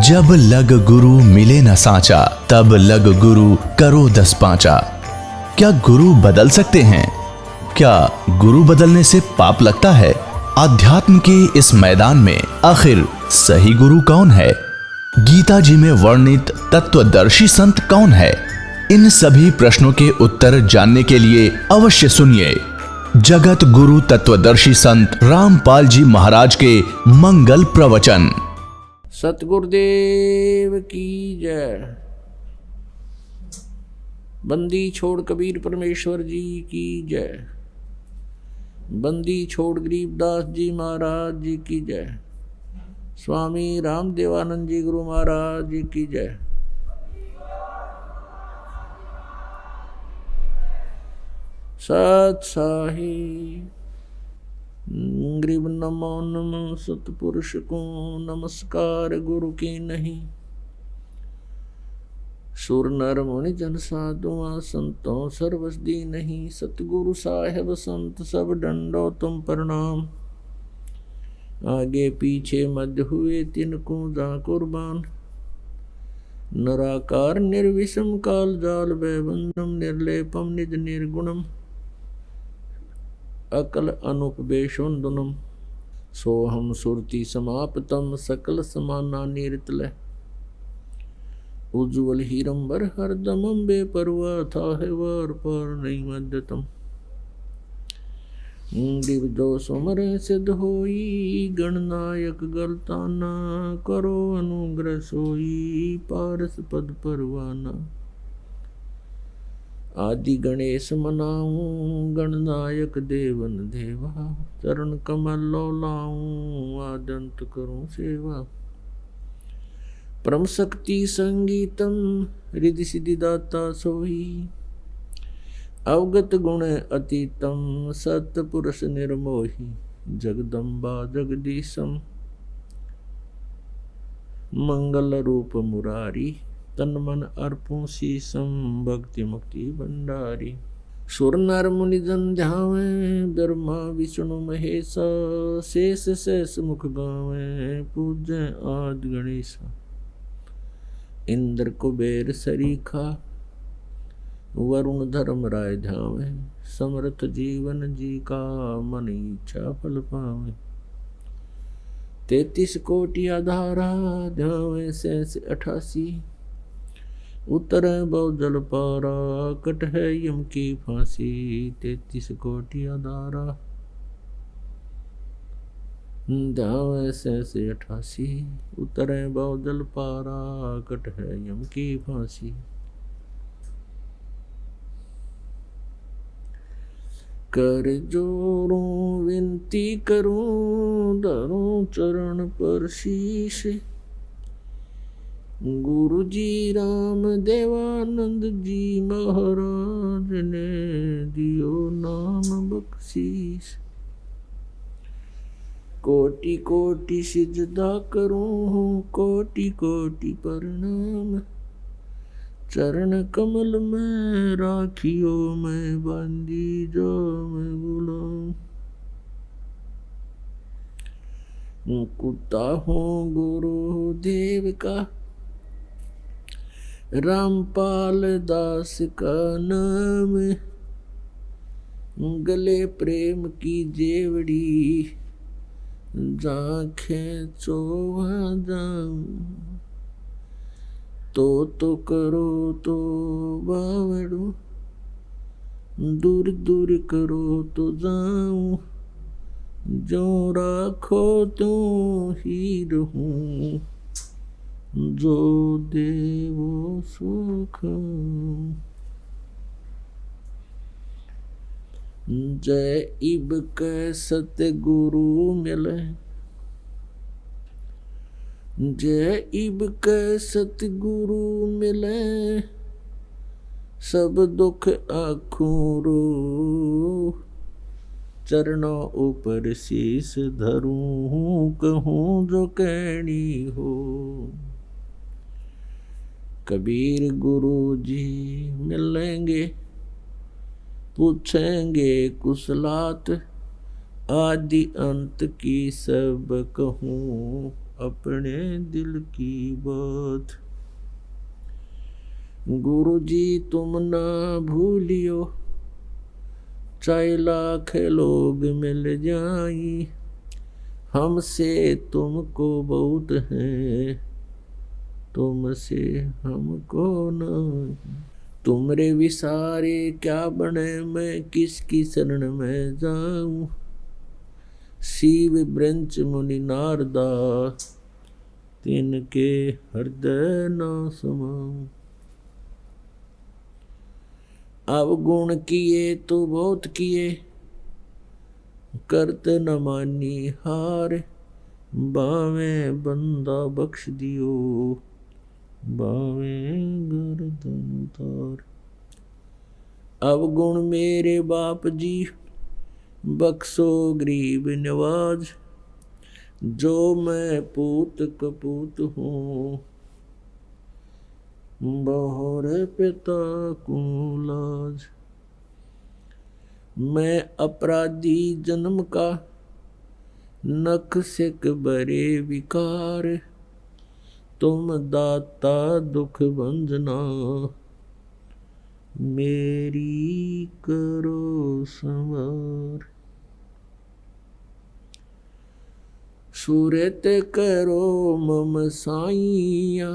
जब लग गुरु मिले न सांचा, तब लग गुरु करो 10 पांचा। क्या गुरु बदल सकते हैं? क्या गुरु बदलने से पाप लगता है? अध्यात्म के इस मैदान में आखिर सही गुरु कौन है? गीता जी में वर्णित तत्वदर्शी संत कौन है? इन सभी प्रश्नों के उत्तर जानने के लिए अवश्य सुनिए जगत गुरु तत्वदर्शी संत रामपाल जी महाराज के मंगल प्रवचन। सतगुरुदेव की जय। बंदी छोड़ कबीर परमेश्वर जी की जय। बंदी छोड़ गरीबदास जी महाराज जी की जय। स्वामी रामदेवानंद जी गुरु महाराज जी की जय। सत साहिब गरीब नमो नमो सतपुरुष को नमस्कार गुरु की नहीं। सुर नर मुनि जन साधुआ संतों सर्वस दी नहीं। सतगुरु साहेब संत सब डंडो तुम प्रणाम। आगे पीछे मध्य हुए तिनको जा कुर्बान। नराकार निर्विषम काल जाल वैबंधम निर्लेपम निज निर्गुणम। अकल अनुपवेशोन्दुनम सोहम सुरति समाप्तम सकल समाना निरतल। उज्ज्वल हीरंबर हरदमम बेपरवा था है वार पार नहीं मध्यतम। दिवजो सुमर सिद्ध होई गणनायक गलताना। करो अनुग्रह सोई पारस पद परवाना। आदि गणेश मनाऊं गणनायक देवन देवा। चरण कमल लो लाऊं आदंत करूं सेवा। परम शक्ति संगीतम रिद्धि सिद्धि दाता सोई। अवगत गुण अतीतम सतपुरुष निर्मोही। जगदम्बा जगदीशम मंगल रूप मुरारी। तन मन अर्पों शीसम भक्ति मुक्ति भंडारी। सुर नर मुनि जन ध्यावे ब्रह्मा विष्णु महेश। शेष शेष मुख गावे पूज्य आदि गणेश। इंद्र कुबेर सरीखा वरुण धर्म राय ध्यावे। समर्थ जीवन जी का मन इच्छा फल पावे। 33 कोटि आधारा ध्यावे शेष 88। उतर बहु जल पारा कट है यम की फांसी। 33 कोटि आधारा ध्यावे शेष 88। उतर बहु जल पारा कट है यम की फांसी। कर जोरूं विनती करूं धरूं चरण पर शीश। गुरु जी राम देवानंद जी महाराज ने दियो नाम बख्शीश। कोटि कोटि सिजदा करूं कोटि कोटि प्रणाम। चरण कमल में राखियो मैं बंदी जो मैं गुलाम। कुत्ता हूँ गुरु देव का रामपाल दास का नाम। गले प्रेम की जेवड़ी जांखें चोवा जाऊं। तो करो तो बावड़ू दूर दूर करो तो जाऊं। जो राखो तो ही रहूं जो देवो सुख। जय इब कै सतगुरु मिले। जय इब कै सतगुरु मिले। सब दुख आखूं रो। चरणों ऊपर शीस धरूं कहूं जो कहनी हो। कबीर गुरु जी मिलेंगे पूछेंगे कुशलात। आदि अंत की सब कहूं अपने दिल की बात। गुरु जी तुम ना भूलियो, चाहे लाख लोग मिल जाई, हमसे तुमको बहुत है, तुमसे हमको नहीं। तुमरे विसारे क्या बने, मैं किसकी शरण में जाऊं, शिव ब्रंच मुनि नारदा, तिनके हृदय न समाऊं। अवगुण किए तो बहुत किए, करत न मानी हार, बावे बंदा बख्श दियो, बावे गर्दन उतार। अवगुण मेरे बाप जी, बख्शो गरीब नवाज, जो मैं पूत कपूत हूँ, बहुर पिता को लाज। मैं अपराधी जन्म का, नख सिक बरे विकार, तुम दाता दुख भंजना, मेरी करो संवार। सूरत करो मम साइया,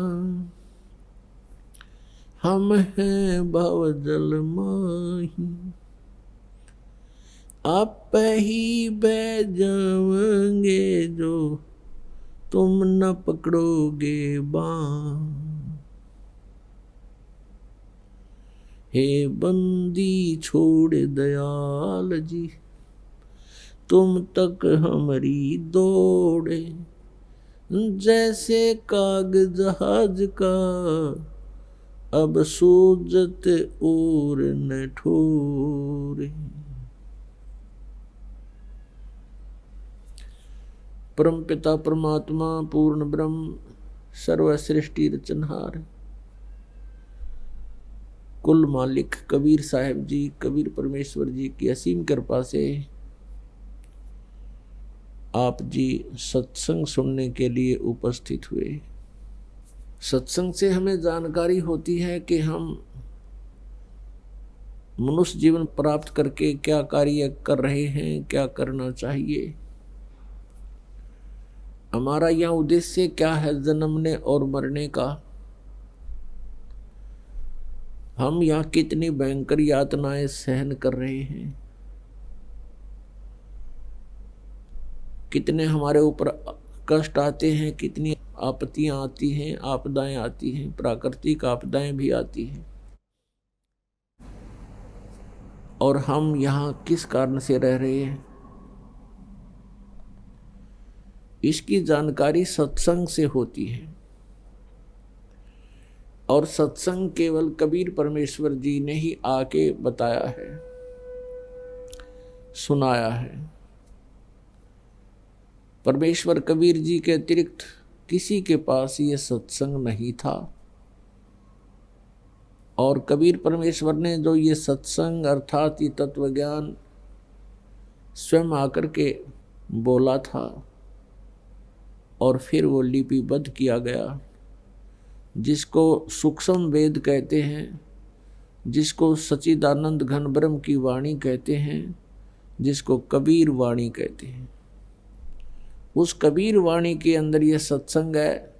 हम हैं भव जल माही, आप ही बह जाओगे जो तुम न पकड़ोगे बाँ। हे बंदी छोड़ दयाल जी, तुम तक हमारी दौड़े, जैसे काग जहाज का, अब सूजत और न ठोरे। परम पिता परमात्मा पूर्ण ब्रह्म सर्वसृष्टि रचनहार, कुल मालिक कबीर साहब जी, कबीर परमेश्वर जी की असीम कृपा से आप जी सत्संग सुनने के लिए उपस्थित हुए। सत्संग से हमें जानकारी होती है कि हम मनुष्य जीवन प्राप्त करके क्या कार्य कर रहे हैं, क्या करना चाहिए, हमारा यह उद्देश्य क्या है जन्मने और मरने का, हम यहाँ कितनी भयंकर यातनाएं सहन कर रहे हैं, कितने हमारे ऊपर कष्ट आते हैं, कितनी आपत्तियां आती हैं, आपदाएं आती हैं, प्राकृतिक आपदाएं भी आती हैं, और हम यहाँ किस कारण से रह रहे हैं, इसकी जानकारी सत्संग से होती है। और सत्संग केवल कबीर परमेश्वर जी ने ही आके बताया है, सुनाया है। परमेश्वर कबीर जी के अतिरिक्त किसी के पास ये सत्संग नहीं था, और कबीर परमेश्वर ने जो ये सत्संग अर्थात ये तत्व ज्ञान स्वयं आकर के बोला था, और फिर वो लिपिबद्ध किया गया, जिसको सूक्ष्म वेद कहते हैं, जिसको सच्चिदानंद घन ब्रह्म की वाणी कहते हैं, जिसको कबीर वाणी कहते हैं। उस कबीर वाणी के अंदर यह सत्संग है,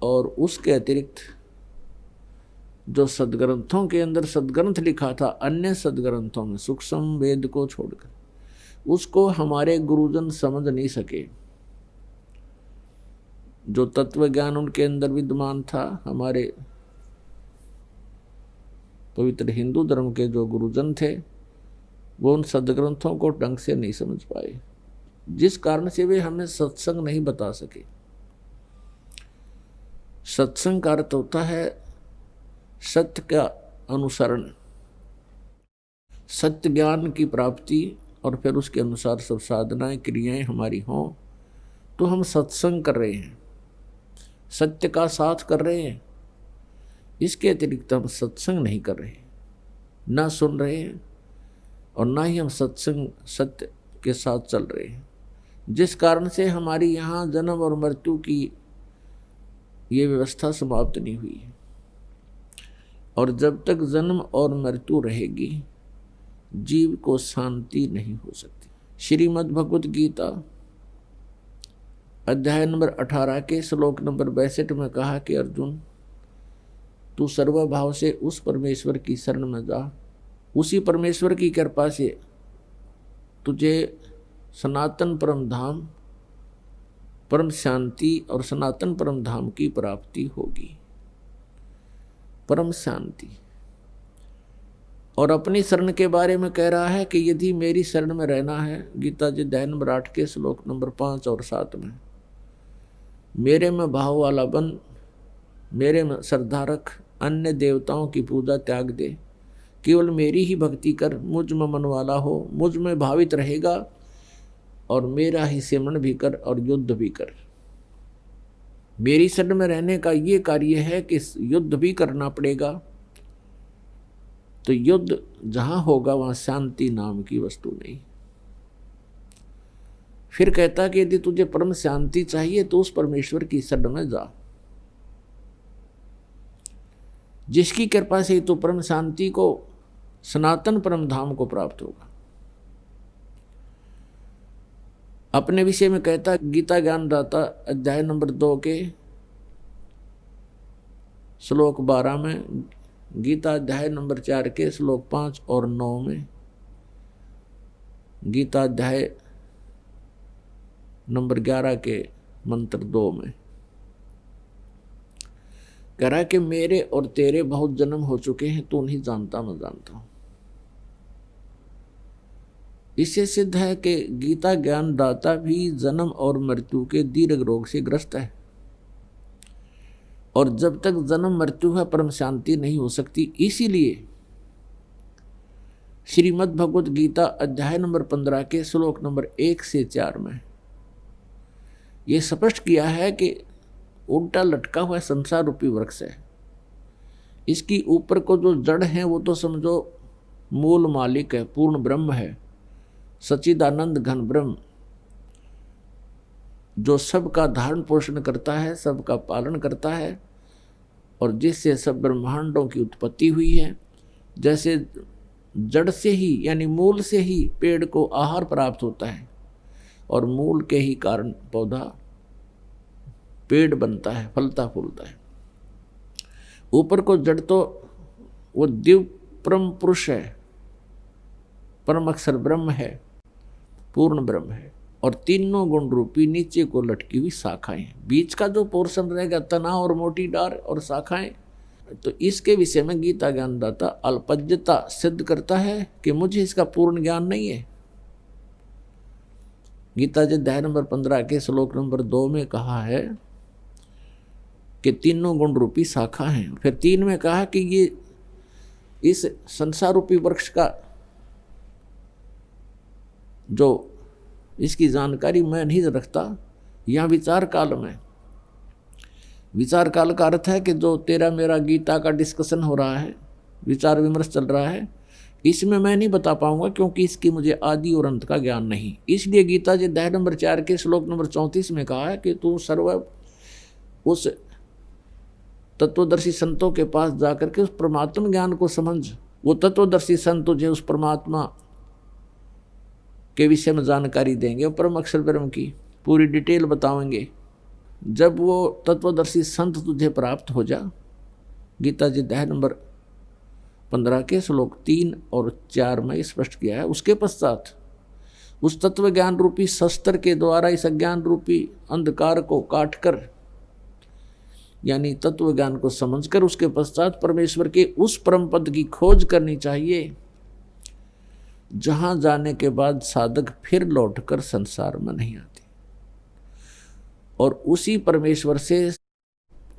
और उसके अतिरिक्त जो सदग्रंथों के अंदर सदग्रंथ लिखा था, अन्य सदग्रंथों में सूक्ष्म वेद को छोड़कर, उसको हमारे गुरुजन समझ नहीं सके। जो तत्व ज्ञान उनके अंदर विद्यमान था, हमारे पवित्र हिंदू धर्म के जो गुरुजन थे, वो उन सदग्रंथों को ढंग से नहीं समझ पाए, जिस कारण से वे हमें सत्संग नहीं बता सके। सत्संग का अर्थ होता है सत्य का अनुसरण, सत्य ज्ञान की प्राप्ति, और फिर उसके अनुसार सब साधनाएं क्रियाएं हमारी हों, तो हम सत्संग कर रहे हैं, सत्य का साथ कर रहे हैं। इसके अतिरिक्त हम सत्संग नहीं कर रहे, ना सुन रहे हैं, और ना ही हम सत्संग सत्य के साथ चल रहे हैं। जिस कारण से हमारी यहाँ जन्म और मृत्यु की ये व्यवस्था समाप्त नहीं हुई है। और जब तक जन्म और मृत्यु रहेगी जीव को शांति नहीं हो सकती। श्रीमद् भगवत गीता अध्याय नंबर 18 के श्लोक नंबर 62 में कहा कि अर्जुन, तू सर्वभाव से उस परमेश्वर की शरण में जा, उसी परमेश्वर की कृपा से तुझे सनातन परम धाम, परम शांति और सनातन परम धाम की प्राप्ति होगी। परम शांति। और अपनी शरण के बारे में कह रहा है कि यदि मेरी शरण में रहना है, गीता जी अध्याय नंबर 8 के श्लोक नंबर 5 और 7 में, मेरे में भाव वाला बन, मेरे में श्रद्धा रख, अन्य देवताओं की पूजा त्याग दे, केवल मेरी ही भक्ति कर, मुझ में मन वाला हो, मुझ में भावित रहेगा और मेरा ही सेवन भी कर और युद्ध भी कर। मेरी शरण में रहने का ये कार्य है कि युद्ध भी करना पड़ेगा। तो युद्ध जहां होगा वहां शांति नाम की वस्तु नहीं। फिर कहता कि यदि तुझे परम शांति चाहिए तो उस परमेश्वर की शरण में जा, जिसकी कृपा से तो परम शांति को, सनातन परम धाम को प्राप्त होगा। अपने विषय में कहता गीता ज्ञानदाता अध्याय नंबर 2 के श्लोक 12 में, गीता अध्याय नंबर 4 के श्लोक 5 और 9 में, गीता अध्याय नंबर 11 के मंत्र 2 में कह रहा है कि मेरे और तेरे बहुत जन्म हो चुके हैं, तू नहीं जानता, मैं जानता हूं। इससे सिद्ध है कि गीता ज्ञान दाता भी जन्म और मृत्यु के दीर्घ रोग से ग्रस्त है। और जब तक जन्म मृत्यु है परम शांति नहीं हो सकती। इसीलिए श्रीमद् भगवत गीता अध्याय नंबर 15 के श्लोक नंबर 1 से 4 में यह स्पष्ट किया है कि उल्टा लटका हुआ संसार रूपी वृक्ष है। इसकी ऊपर को जो जड़ है वो तो समझो मूल मालिक है, पूर्ण ब्रह्म है, सच्चिदानंद घन ब्रह्म, जो सबका धारण पोषण करता है, सबका पालन करता है और जिससे सब ब्रह्मांडों की उत्पत्ति हुई है। जैसे जड़ से ही यानी मूल से ही पेड़ को आहार प्राप्त होता है और मूल के ही कारण पौधा पेड़ बनता है, फलता फूलता है। ऊपर को जड़ तो वो दिव्य परम पुरुष है, परम अक्षर ब्रह्म है, पूर्ण ब्रह्म है। और तीनों गुण रूपी नीचे को लटकी हुई शाखाएं, बीच का जो पोर्शन रहेगा तना और मोटी डार और शाखाएं। तो इसके विषय में गीता ज्ञानदाता अल्पज्ञता सिद्ध करता है कि मुझे इसका पूर्ण ज्ञान नहीं है। गीता जी अध्याय नंबर 15 के श्लोक नंबर 2 में कहा है कि तीनों गुण रूपी शाखा हैं। फिर 3 में कहा कि ये इस संसार रूपी वृक्ष का जो इसकी जानकारी मैं नहीं रखता। यहाँ विचार काल में, विचार काल का अर्थ है कि जो तेरा मेरा गीता का डिस्कशन हो रहा है, विचार विमर्श चल रहा है, इसमें मैं नहीं बता पाऊंगा क्योंकि इसकी मुझे आदि और अंत का ज्ञान नहीं। इसलिए गीता जी अध्याय नंबर 4 के श्लोक नंबर 34 में कहा है कि तू सर्व उस तत्वदर्शी संतों के पास जाकर के उस परमात्मा ज्ञान को समझ। वो तत्वदर्शी संत तुझे उस परमात्मा के विषय में जानकारी देंगे, परम अक्षर ब्रह्म की पूरी डिटेल बताएंगे। जब वो तत्वदर्शी संत तुझे प्राप्त हो जा, गीता जी अध्याय नंबर 15 के श्लोक 3 और 4 में स्पष्ट किया है। उसके पश्चात उस तत्व ज्ञान रूपी शस्त्र के द्वारा इस अज्ञान रूपी अंधकार को काटकर यानी तत्व ज्ञान को समझकर उसके पश्चात परमेश्वर के उस परम पद की खोज करनी चाहिए, जहां जाने के बाद साधक फिर लौटकर संसार में नहीं आते। और उसी परमेश्वर से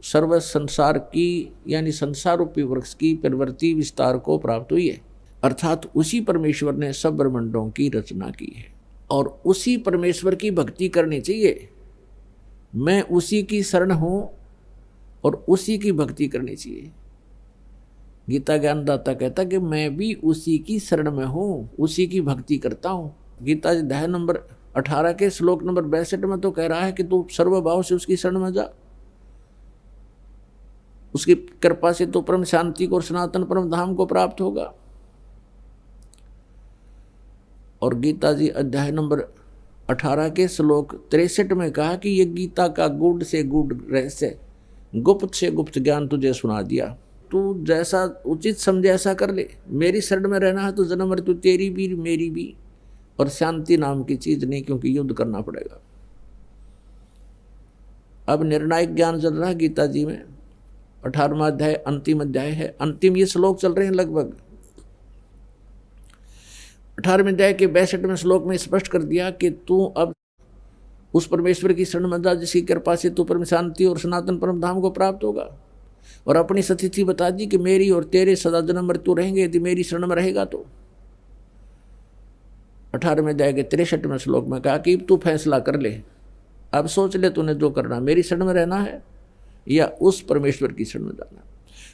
सर्व संसार की यानी संसार रूपी वृक्ष की प्रवृत्ति विस्तार को प्राप्त हुई है। अर्थात उसी परमेश्वर ने सब ब्रह्मांडों की रचना की है और उसी परमेश्वर की भक्ति करनी चाहिए। मैं उसी की शरण हूं और उसी की भक्ति करनी चाहिए। गीता ज्ञानदाता कहता कि मैं भी उसी की शरण में हूँ, उसी की भक्ति करता हूँ। गीता अध्याय नंबर 18 के श्लोक नंबर 62 में तो कह रहा है कि तू सर्वभाव से उसकी शरण में जा, उसकी कृपा से तो परम शांति को और सनातन परम धाम को प्राप्त होगा। और गीता जी अध्याय नंबर 18 के श्लोक 63 में कहा कि ये गीता का गूढ़ से गूढ़ रहस्य, गुप्त से गुप्त ज्ञान तुझे सुना दिया, तू जैसा उचित समझे ऐसा कर ले। मेरी शरण में रहना है तो जन्म मृत्यु तेरी भी मेरी भी, और शांति नाम की चीज नहीं, क्योंकि युद्ध करना पड़ेगा। अब निर्णायक ज्ञान चल रहा है गीता जी में, 18वां अध्याय अंतिम अध्याय है, अंतिम ये श्लोक चल रहे हैं लगभग। 18वें अध्याय के 62वें श्लोक में स्पष्ट कर दिया कि तू अब उस परमेश्वर की शरण में जा जिसकी कृपा से तू परम शांति और सनातन परम धाम को प्राप्त होगा। और अपनी स्थिति बता दी कि मेरी और तेरे सदा जन्म मृत्यु रहेंगे यदि मेरी शरण में रहेगा तो। 18वें अध्याय के 63वें श्लोक में कहा कि तू फैसला कर ले, अब सोच ले तूने जो करना, मेरी शरण में रहना है या उस परमेश्वर की शरण में जाना।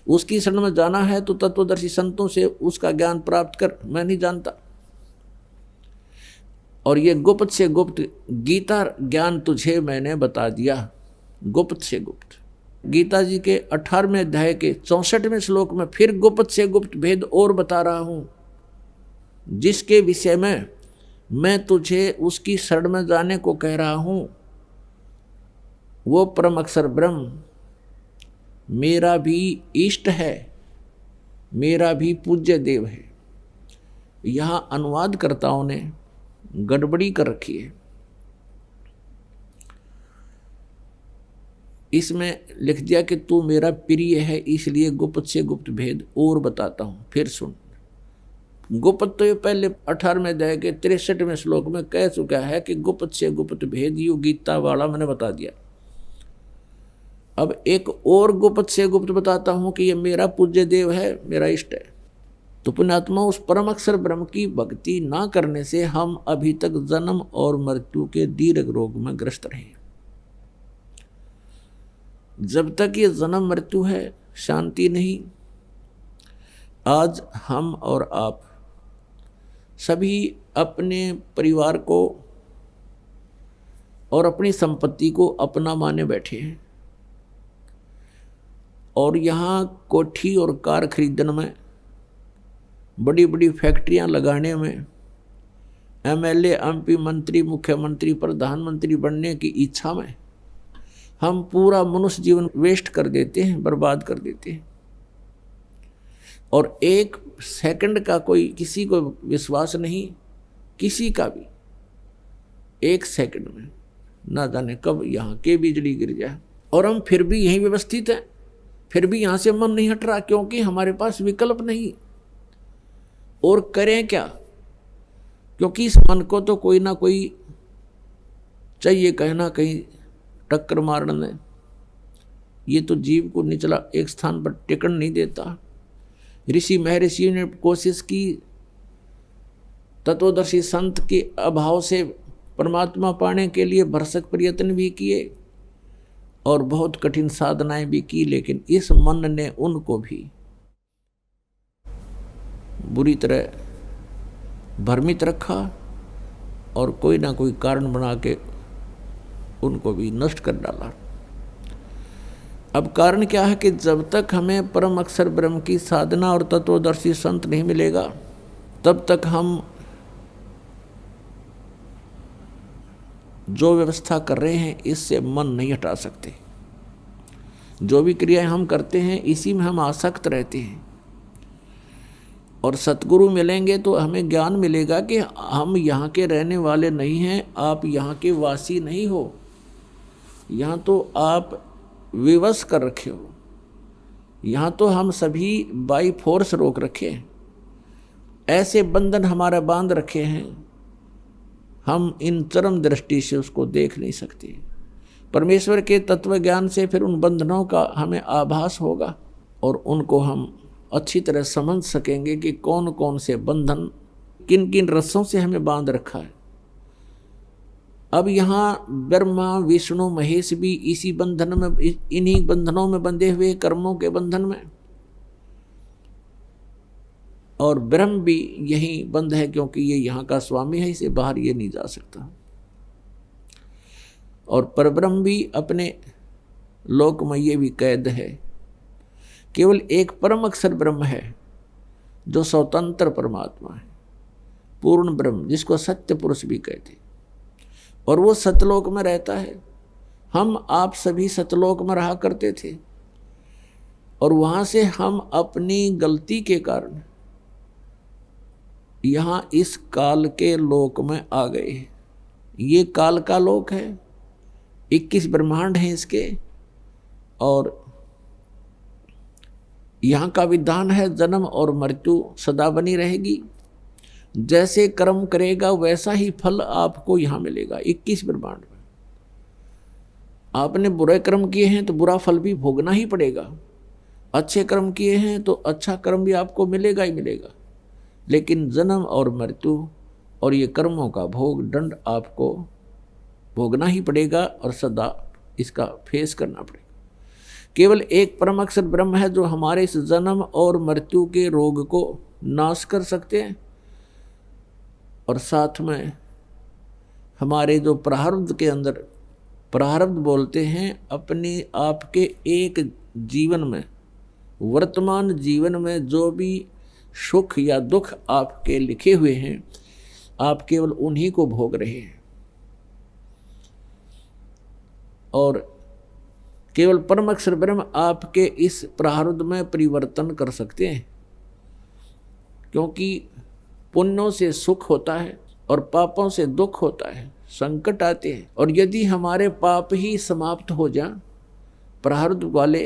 उसकी शरण में जाना है तो तत्वदर्शी संतों से उसका ज्ञान प्राप्त कर, मैं नहीं जानता। और ये गुप्त से गुप्त गीता ज्ञान तुझे मैंने बता दिया, गुप्त से गुप्त। गीता जी के 18वें अध्याय के 64वें श्लोक में फिर गुप्त से गुप्त भेद और बता रहा हूं, जिसके विषय में मैं तुझे उसकी शरण में जाने को कह रहा हूं। वो परम अक्षर ब्रह्म मेरा भी इष्ट है, मेरा भी पूज्य देव है। यहां अनुवादकर्ताओं ने गड़बड़ी कर रखी है। इसमें लिख दिया कि तू मेरा प्रिय है, इसलिए गुप्त से गुप्त भेद और बताता हूं। फिर सुन, गुप्त तो ये पहले 18वें अध्याय के 63वें श्लोक में कह चुका है कि गुप्त से गुप्त भेद यू गीता वाला मैंने बता दिया। अब एक और गुप्त से गुप्त बताता हूं कि ये मेरा पूज्य देव है, मेरा इष्ट है। तो पुण्यात्मा, उस परम अक्षर ब्रह्म की भक्ति ना करने से हम अभी तक जन्म और मृत्यु के दीर्घ रोग में ग्रस्त रहे। जब तक ये जन्म मृत्यु है, शांति नहीं। आज हम और आप सभी अपने परिवार को और अपनी संपत्ति को अपना माने बैठे हैं, और यहाँ कोठी और कार खरीदने में, बड़ी बड़ी फैक्ट्रियां लगाने में, एमएलए, एमपी, मंत्री, मुख्यमंत्री, प्रधानमंत्री बनने की इच्छा में हम पूरा मनुष्य जीवन वेस्ट कर देते हैं, बर्बाद कर देते हैं। और एक सेकंड का कोई किसी को विश्वास नहीं, किसी का भी। एक सेकंड में ना जाने कब यहाँ के बिजली गिर जाए, और हम फिर भी यहीं व्यवस्थित हैं, फिर भी यहाँ से मन नहीं हट रहा, क्योंकि हमारे पास विकल्प नहीं। और करें क्या? क्योंकि इस मन को तो कोई ना कोई चाहिए, कहीं ना कहीं टक्कर मारने। ये तो जीव को निचला एक स्थान पर टिकन नहीं देता। ऋषि महर्षि ने कोशिश की, तत्वदर्शी संत के अभाव से परमात्मा पाने के लिए भरसक प्रयत्न भी किए और बहुत कठिन साधनाएं भी की, लेकिन इस मन ने उनको भी बुरी तरह भ्रमित रखा और कोई ना कोई कारण बना के उनको भी नष्ट कर डाला। अब कारण क्या है कि जब तक हमें परम अक्षर ब्रह्म की साधना और तत्वदर्शी संत नहीं मिलेगा, तब तक हम जो व्यवस्था कर रहे हैं इससे मन नहीं हटा सकते। जो भी क्रियाएं हम करते हैं इसी में हम आसक्त रहते हैं। और सतगुरु मिलेंगे तो हमें ज्ञान मिलेगा कि हम यहाँ के रहने वाले नहीं हैं, आप यहाँ के वासी नहीं हो, यहाँ तो आप विवश कर रखे हो, यहाँ तो हम सभी बाई फोर्स रोक रखे हैं, ऐसे बंधन हमारा बांध रखे हैं, हम इन चरम दृष्टि से उसको देख नहीं सकते। परमेश्वर के तत्व ज्ञान से फिर उन बंधनों का हमें आभास होगा और उनको हम अच्छी तरह समझ सकेंगे कि कौन कौन से बंधन किन किन रस्सों से हमें बांध रखा है। अब यहाँ ब्रह्मा, विष्णु, महेश भी इसी बंधन में, इन्हीं बंधनों में बंधे हुए, कर्मों के बंधन में, और ब्रह्म भी यही बंध है, क्योंकि ये यहाँ का स्वामी है, इसे बाहर ये नहीं जा सकता। और परब्रह्म भी अपने लोक में ये भी कैद है। केवल एक परम अक्षर ब्रह्म है जो स्वतंत्र परमात्मा है, पूर्ण ब्रह्म, जिसको सत्य पुरुष भी कहते, और वो सतलोक में रहता है। हम आप सभी सतलोक में रहा करते थे और वहाँ से हम अपनी गलती के कारण यहाँ इस काल के लोक में आ गए। ये काल का लोक है, 21 ब्रह्मांड हैं इसके, और यहाँ का विधान है जन्म और मृत्यु सदा बनी रहेगी। जैसे कर्म करेगा वैसा ही फल आपको यहाँ मिलेगा 21 ब्रह्मांड में। आपने बुरे कर्म किए हैं तो बुरा फल भी भोगना ही पड़ेगा, अच्छे कर्म किए हैं तो अच्छा कर्म भी आपको मिलेगा ही मिलेगा। लेकिन जन्म और मृत्यु और ये कर्मों का भोग दंड आपको भोगना ही पड़ेगा और सदा इसका फेस करना पड़ेगा। केवल एक परम अक्षर ब्रह्म है जो हमारे इस जन्म और मृत्यु के रोग को नाश कर सकते हैं, और साथ में हमारे जो प्रारब्ध के अंदर, प्रारब्ध बोलते हैं अपने आपके एक जीवन में, वर्तमान जीवन में जो भी सुख या दुख आपके लिखे हुए हैं, आप केवल उन्हीं को भोग रहे हैं। और केवल परम अक्षर ब्रह्म आपके इस प्रारब्ध में परिवर्तन कर सकते हैं, क्योंकि पुण्यों से सुख होता है और पापों से दुख होता है, संकट आते हैं। और यदि हमारे पाप ही समाप्त हो जाए प्रारब्ध वाले,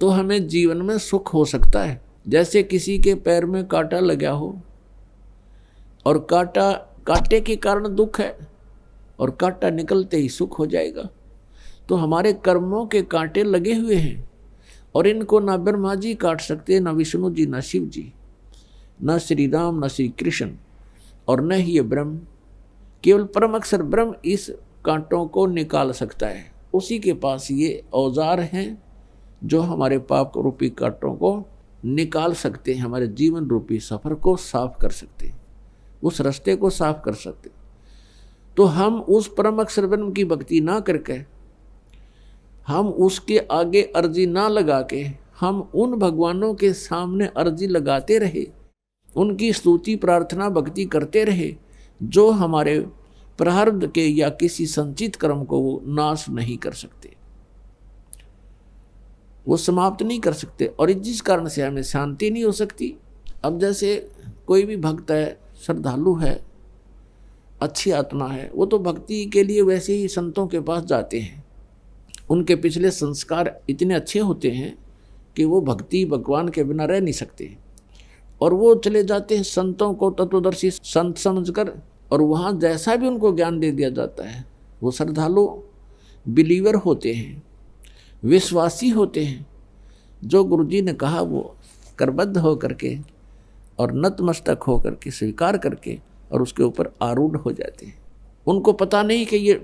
तो हमें जीवन में सुख हो सकता है। जैसे किसी के पैर में कांटा लगा हो और कांटे के कारण दुख है और कांटा निकलते ही सुख हो जाएगा। तो हमारे कर्मों के कांटे लगे हुए हैं और इनको ना ब्रह्मा जी काट सकते, ना विष्णु जी, ना शिव जी, न श्री राम, न श्री कृष्ण, और न ही ये ब्रह्म। केवल परम अक्षर ब्रह्म इस कांटों को निकाल सकता है। उसी के पास ये औजार हैं जो हमारे पाप रूपी कांटों को निकाल सकते हैं, हमारे जीवन रूपी सफर को साफ कर सकते हैं, उस रास्ते को साफ कर सकते हैं। तो हम उस परम अक्षर ब्रह्म की भक्ति ना करके, हम उसके आगे अर्जी ना लगा के, हम उन भगवानों के सामने अर्जी लगाते रहे, उनकी स्तुति प्रार्थना भक्ति करते रहे, जो हमारे प्रारब्ध के या किसी संचित कर्म को वो नाश नहीं कर सकते, वो समाप्त नहीं कर सकते, और जिस कारण से हमें शांति नहीं हो सकती। अब जैसे कोई भी भक्त है, श्रद्धालु है, अच्छी आत्मा है, वो तो भक्ति के लिए वैसे ही संतों के पास जाते हैं। उनके पिछले संस्कार इतने अच्छे होते हैं कि वो भक्ति भगवान के बिना रह नहीं सकते, और वो चले जाते हैं संतों को तत्वदर्शी संत समझकर, और वहाँ जैसा भी उनको ज्ञान दे दिया जाता है। वो श्रद्धालु बिलीवर होते हैं, विश्वासी होते हैं, जो गुरुजी ने कहा वो करबद्ध हो करके और नतमस्तक हो करके स्वीकार करके और उसके ऊपर आरूढ़ हो जाते हैं। उनको पता नहीं कि ये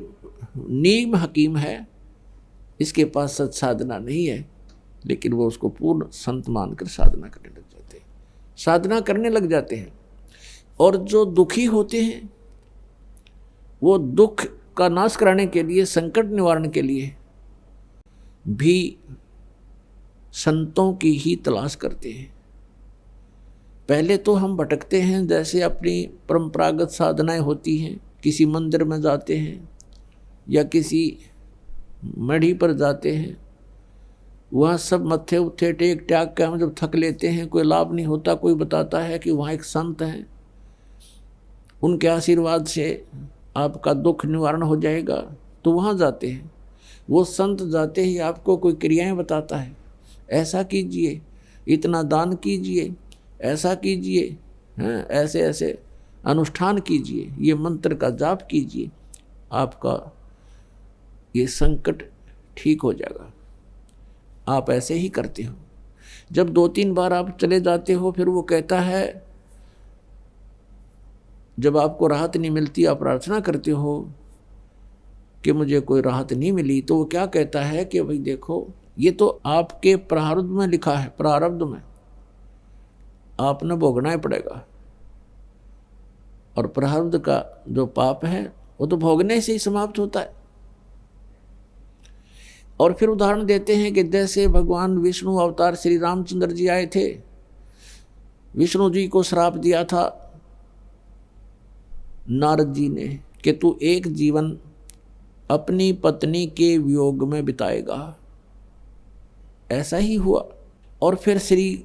नीम हकीम है, इसके पास सच साधना नहीं है, लेकिन वो उसको पूर्ण संत मानकर साधना करने लग जाते हैं, साधना करने लग जाते हैं। और जो दुखी होते हैं वो दुख का नाश कराने के लिए, संकट निवारण के लिए भी संतों की ही तलाश करते हैं। पहले तो हम भटकते हैं, जैसे अपनी परंपरागत साधनाएं होती हैं, किसी मंदिर में जाते हैं या किसी मढ़ी पर जाते हैं, वहाँ सब मत्थे उत्थे टेक टाक के हम जब थक लेते हैं, कोई लाभ नहीं होता। कोई बताता है कि वहाँ एक संत हैं, उनके आशीर्वाद से आपका दुख निवारण हो जाएगा, तो वहाँ जाते हैं। वो संत जाते ही आपको कोई क्रियाएं बताता है, ऐसा कीजिए, इतना दान कीजिए, ऐसा कीजिए, हैं, ऐसे ऐसे अनुष्ठान कीजिए, ये मंत्र का जाप कीजिए, आपका ये संकट ठीक हो जाएगा। आप ऐसे ही करते हो। जब 2-3 बार आप चले जाते हो, फिर वो कहता है, जब आपको राहत नहीं मिलती, आप प्रार्थना करते हो कि मुझे कोई राहत नहीं मिली, तो वो क्या कहता है कि भाई देखो, ये तो आपके प्रारब्ध में लिखा है, प्रारब्ध में आपने भोगना ही पड़ेगा, और प्रारब्ध का जो पाप है वो तो भोगने से ही समाप्त होता है। और फिर उदाहरण देते हैं कि जैसे भगवान विष्णु अवतार श्री रामचंद्र जी आए थे, विष्णु जी को श्राप दिया था नारद जी ने कि तू एक जीवन अपनी पत्नी के वियोग में बिताएगा। ऐसा ही हुआ। और फिर श्री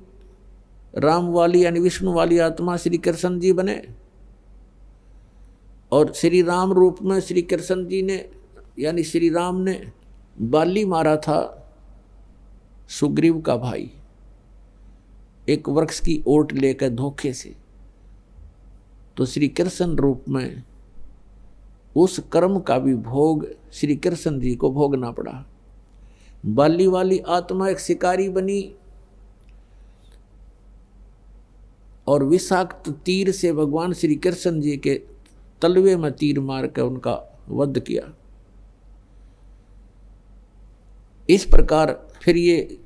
राम वाली यानी विष्णु वाली आत्मा श्री कृष्ण जी बने, और श्री राम रूप में श्री कृष्ण जी ने यानी श्री राम ने बाली मारा था सुग्रीव का भाई, एक वृक्ष की ओट लेकर धोखे से। तो श्री कृष्ण रूप में उस कर्म का भी भोग श्री कृष्ण जी को भोगना पड़ा। बाली वाली आत्मा एक शिकारी बनी और विषाक्त तीर से भगवान श्री कृष्ण जी के तलवे में तीर मार कर उनका वध किया। इस प्रकार फिर ये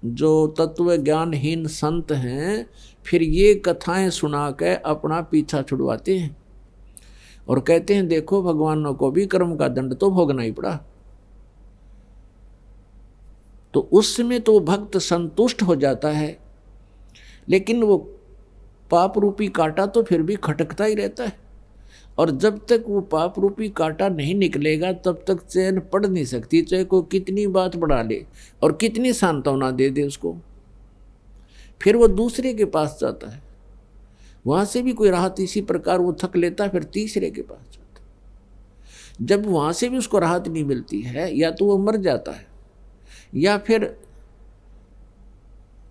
जो तत्व ज्ञानहीन संत हैं, फिर ये कथाएं सुना के अपना पीछा छुड़वाते हैं और कहते हैं देखो भगवानों को भी कर्म का दंड तो भोगना ही पड़ा। तो उसमें तो भक्त संतुष्ट हो जाता है, लेकिन वो पाप रूपी कांटा तो फिर भी खटकता ही रहता है, और जब तक वो पाप रूपी कांटा नहीं निकलेगा तब तक चैन पड़ नहीं सकती, चाहे कोई कितनी बात बढ़ा ले और कितनी सांत्वना दे दे उसको। फिर वो दूसरे के पास जाता है, वहां से भी कोई राहत इसी प्रकार वो थक लेता है, फिर तीसरे के पास जाता है। जब वहां से भी उसको राहत नहीं मिलती है, या तो वो मर जाता है या फिर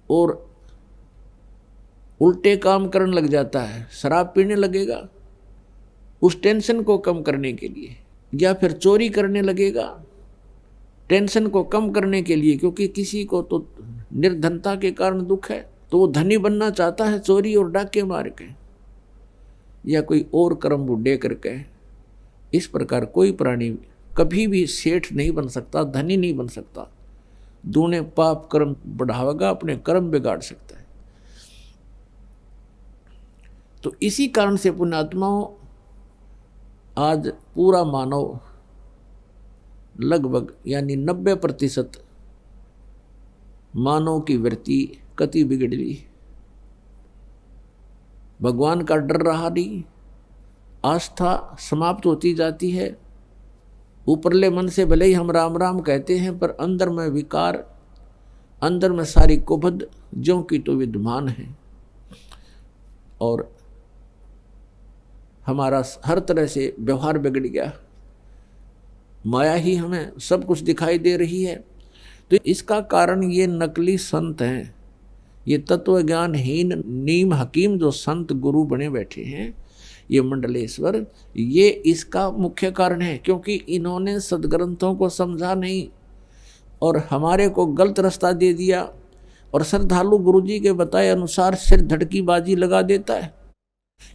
और उल्टे काम करने लग जाता है, शराब पीने लगेगा उस टेंशन को कम करने के लिए, या फिर चोरी करने लगेगा टेंशन को कम करने के लिए, क्योंकि किसी को तो निर्धनता के कारण दुख है तो वो धनी बनना चाहता है चोरी और डाके मार के या कोई और कर्म बुढ़े करके। इस प्रकार कोई प्राणी कभी भी सेठ नहीं बन सकता, धनी नहीं बन सकता, दूने पाप कर्म बढ़ावेगा, अपने कर्म बिगाड़ सकता है। तो इसी कारण से पुण्यात्माओं आज पूरा मानव लगभग यानी 90% मानव की वृत्ति कति बिगड़ ली। भगवान का डर रहा नहीं, आस्था समाप्त होती जाती है। ऊपरले मन से भले ही हम राम राम कहते हैं, पर अंदर में विकार, अंदर में सारी कुबद ज्यों की तो विद्यमान है, और हमारा हर तरह से व्यवहार बिगड़ गया। माया ही हमें सब कुछ दिखाई दे रही है। तो इसका कारण ये नकली संत हैं, ये तत्व ज्ञानहीन नीम हकीम जो संत गुरु बने बैठे हैं, ये मंडलेश्वर, ये इसका मुख्य कारण है। क्योंकि इन्होंने सदग्रंथों को समझा नहीं और हमारे को गलत रास्ता दे दिया, और श्रद्धालु गुरुजी के बताए अनुसार सिर धड़की बाजी लगा देता है,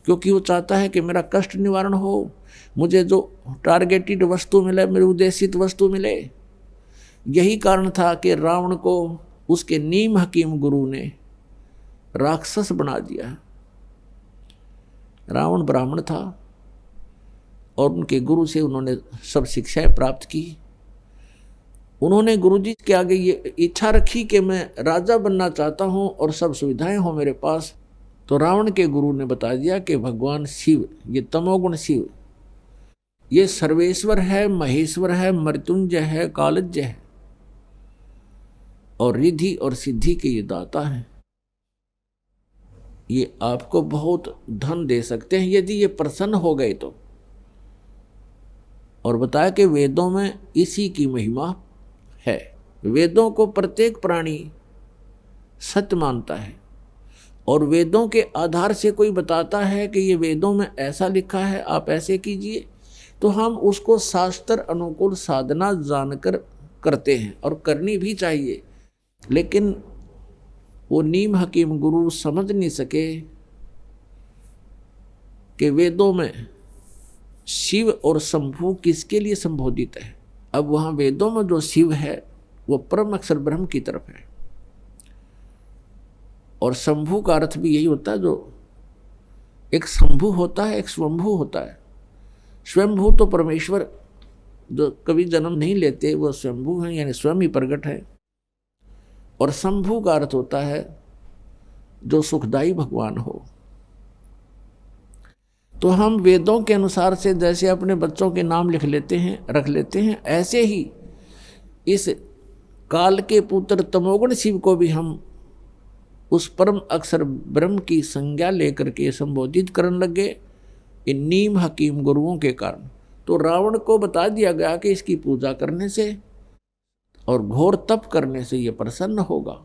क्योंकि वो चाहता है कि मेरा कष्ट निवारण हो, मुझे जो टारगेटेड वस्तु मिले, मेरी उद्देशित वस्तु मिले। यही कारण था कि रावण को उसके नीम हकीम गुरु ने राक्षस बना दिया। रावण ब्राह्मण था और उनके गुरु से उन्होंने सब शिक्षाएं प्राप्त की। उन्होंने गुरुजी के आगे ये इच्छा रखी कि मैं राजा बनना चाहता हूं और सब सुविधाएं हो मेरे पास। तो रावण के गुरु ने बता दिया कि भगवान शिव, ये तमोगुण शिव, ये सर्वेश्वर है, महेश्वर है, मृत्युंजय है, कालज्ञ है, और रिद्धि और सिद्धि के ये दाता हैं। ये आपको बहुत धन दे सकते हैं यदि ये प्रसन्न हो गए तो। और बताया कि वेदों में इसी की महिमा है। वेदों को प्रत्येक प्राणी सत्य मानता है, और वेदों के आधार से कोई बताता है कि ये वेदों में ऐसा लिखा है, आप ऐसे कीजिए, तो हम उसको शास्त्र अनुकूल साधना जानकर करते हैं, और करनी भी चाहिए। लेकिन वो नीम हकीम गुरु समझ नहीं सके कि वेदों में शिव और शंभु किसके लिए संबोधित है। अब वहाँ वेदों में जो शिव है वो परम अक्षर ब्रह्म की तरफ है, और शंभु का अर्थ भी यही होता है, जो एक शंभु होता है, एक स्वयंभू होता है। स्वयंभू तो परमेश्वर जो कभी जन्म नहीं लेते वो शंभु हैं, यानी स्वयं ही प्रकट है। और शंभु का अर्थ होता है जो सुखदायी भगवान हो। तो हम वेदों के अनुसार से जैसे अपने बच्चों के नाम लिख लेते हैं, रख लेते हैं, ऐसे ही इस काल के पुत्र तमोगुण शिव को भी हम उस परम अक्षर ब्रह्म की संज्ञा लेकर के संबोधित करने लगे इन नीम हकीम गुरुओं के कारण। तो रावण को बता दिया गया कि इसकी पूजा करने से और घोर तप करने से यह प्रसन्न होगा।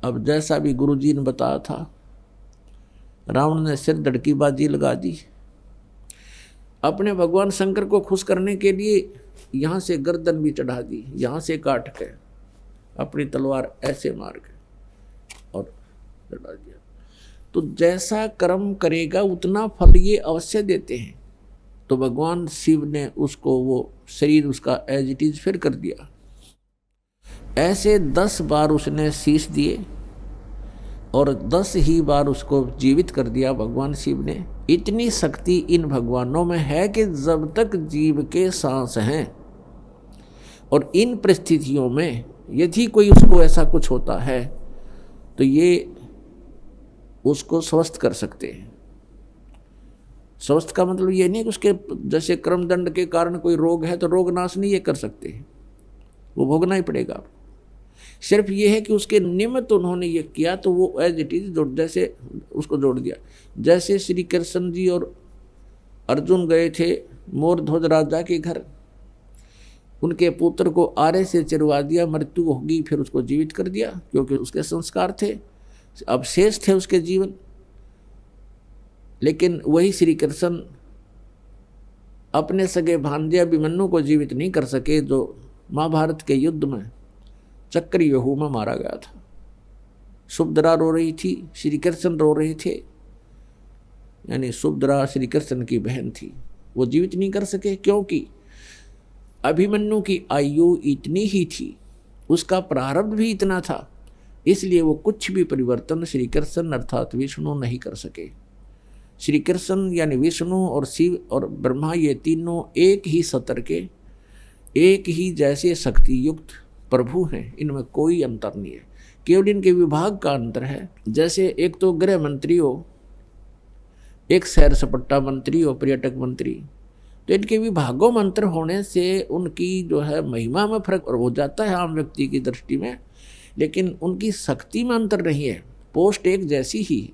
अब जैसा भी गुरुजी ने बताया था, रावण ने सिर धड़की बाजी लगा दी। अपने भगवान शंकर को खुश करने के लिए यहाँ से गर्दन भी चढ़ा दी, यहाँ से काट के अपनी तलवार ऐसे मार के और चढ़ा दिया। तो जैसा कर्म करेगा उतना फल ये अवश्य देते हैं। तो भगवान शिव ने उसको वो शरीर उसका एज इट इज फिर कर दिया। ऐसे 10 बार उसने शीश दिए और 10 ही बार उसको जीवित कर दिया भगवान शिव ने। इतनी शक्ति इन भगवानों में है कि जब तक जीव के सांस हैं और इन परिस्थितियों में यदि कोई उसको ऐसा कुछ होता है तो ये उसको स्वस्थ कर सकते हैं। स्वस्थ का मतलब ये नहीं कि उसके जैसे कर्मदंड के कारण कोई रोग है तो रोग नाश नहीं ये कर सकते, वो भोगना ही पड़ेगा। सिर्फ ये है कि उसके निमित्त उन्होंने ये किया तो वो एज इट इज जैसे उसको जोड़ दिया। जैसे श्री कृष्ण जी और अर्जुन गए थे मोरध्वज राजा के घर, उनके पुत्र को आरे से चिरवा दिया, मृत्यु होगी, फिर उसको जीवित कर दिया क्योंकि उसके संस्कार थे, अब शेष थे उसके जीवन। लेकिन वही श्री कृष्ण अपने सगे भांजे अभिमन्यु को जीवित नहीं कर सके, जो महाभारत के युद्ध में चक्रव्यूह में मारा गया था। सुभद्रा रो रही थी, श्री कृष्ण रो रहे थे, यानी सुभद्रा श्री कृष्ण की बहन थी, वो जीवित नहीं कर सके क्योंकि अभिमन्यु की आयु इतनी ही थी, उसका प्रारब्ध भी इतना था, इसलिए वो कुछ भी परिवर्तन श्री कृष्ण अर्थात विष्णु नहीं कर सके। श्री कृष्ण यानी विष्णु और शिव और ब्रह्मा ये तीनों एक ही सतर के, एक ही जैसे शक्ति युक्त प्रभु हैं, इनमें कोई अंतर नहीं है, केवल इनके विभाग का अंतर है। जैसे एक तो गृह मंत्री हो, एक सैर सपट्टा मंत्री हो, पर्यटक मंत्री, तो इनके विभागों में अंतर होने से उनकी जो है महिमा में फर्क हो जाता है आम व्यक्ति की दृष्टि में, लेकिन उनकी शक्ति में अंतर नहीं है, पोस्ट एक जैसी ही।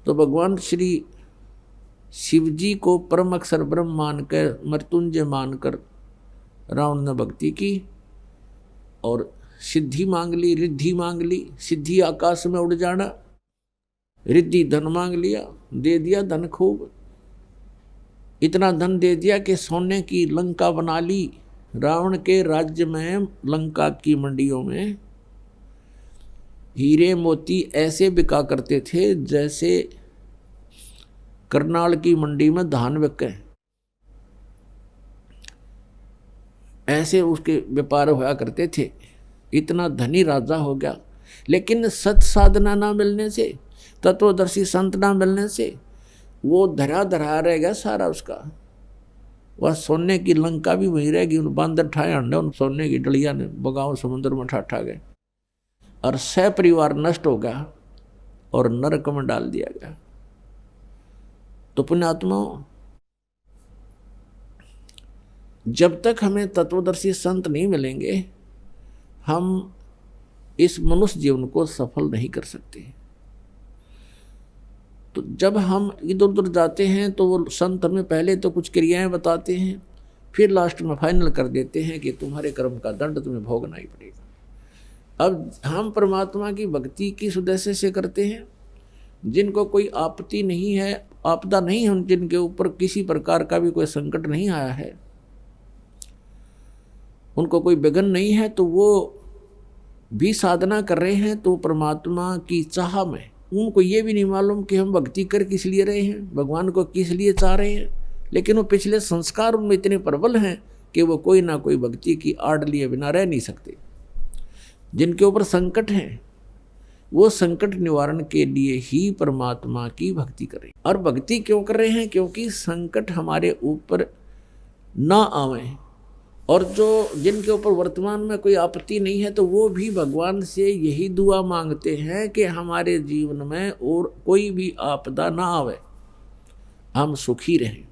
तो भगवान श्री शिव जी को परम अक्षर ब्रह्म मानकर, मृत्युंजय मानकर रावण ने भक्ति की और सिद्धि मांग ली, रिद्धि मांग ली। सिद्धि आकाश में उड़ जाना, रिद्धि धन मांग लिया, दे दिया धन खूब, इतना धन दे दिया कि सोने की लंका बना ली। रावण के राज्य में लंका की मंडियों में हीरे मोती ऐसे बिका करते थे जैसे करनाल की मंडी में धान बिके, ऐसे उसके व्यापार हुआ करते थे। इतना धनी राजा हो गया, लेकिन सत साधना ना मिलने से, तत्वदर्शी संत ना मिलने से वो धरा धरा रह गया सारा उसका। वह सोने की लंका भी वहीं रहेगी, उन बांदर ठाए अंडे उन सोने की डलिया ने बगाओ समुद्र में ठा गए और सह परिवार नष्ट हो गया और नरक में डाल दिया गया। तो पुण्यात्माओं, जब तक हमें तत्वदर्शी संत नहीं मिलेंगे हम इस मनुष्य जीवन को सफल नहीं कर सकते। तो जब हम इधर उधर जाते हैं तो वो संत हमें पहले तो कुछ क्रियाएं बताते हैं, फिर लास्ट में फाइनल कर देते हैं कि तुम्हारे कर्म का दंड तुम्हें भोगना ही पड़ेगा। अब हम परमात्मा की भक्ति किस उद्देश्य से करते हैं? जिनको कोई आपत्ति नहीं है, आपदा नहीं है, जिनके ऊपर किसी प्रकार का भी कोई संकट नहीं आया है, उनको कोई विघ्न नहीं है, तो वो भी साधना कर रहे हैं। तो परमात्मा की चाह में उनको ये भी नहीं मालूम कि हम भक्ति कर किस लिए रहे हैं, भगवान को किस लिए चाह रहे हैं, लेकिन वो पिछले संस्कार उनमें इतने प्रबल हैं कि वो कोई ना कोई भक्ति की आड़ लिए बिना रह नहीं सकते। जिनके ऊपर संकट हैं, वो संकट निवारण के लिए ही परमात्मा की भक्ति करें। और भक्ति क्यों कर रहे हैं? क्योंकि संकट हमारे ऊपर ना आवे, और जो जिनके ऊपर वर्तमान में कोई आपत्ति नहीं है तो वो भी भगवान से यही दुआ मांगते हैं कि हमारे जीवन में और कोई भी आपदा ना आवे, हम सुखी रहें।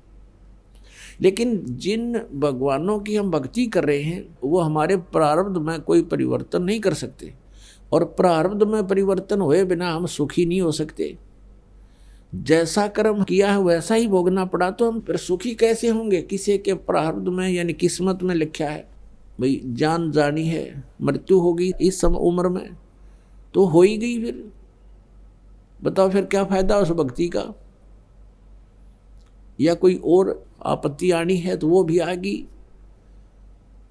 लेकिन जिन भगवानों की हम भक्ति कर रहे हैं वो हमारे प्रारब्ध में कोई परिवर्तन नहीं कर सकते, और प्रारब्ध में परिवर्तन हुए बिना हम सुखी नहीं हो सकते। जैसा कर्म किया है वैसा ही भोगना पड़ा, तो हम फिर सुखी कैसे होंगे? किसी के प्रारब्ध में यानी किस्मत में लिखा है भाई जान जानी है, मृत्यु होगी इस उम्र में, तो हो ही गई। फिर बताओ फिर क्या फायदा उस भक्ति का? या कोई और आपत्ति आनी है तो वो भी आ गई।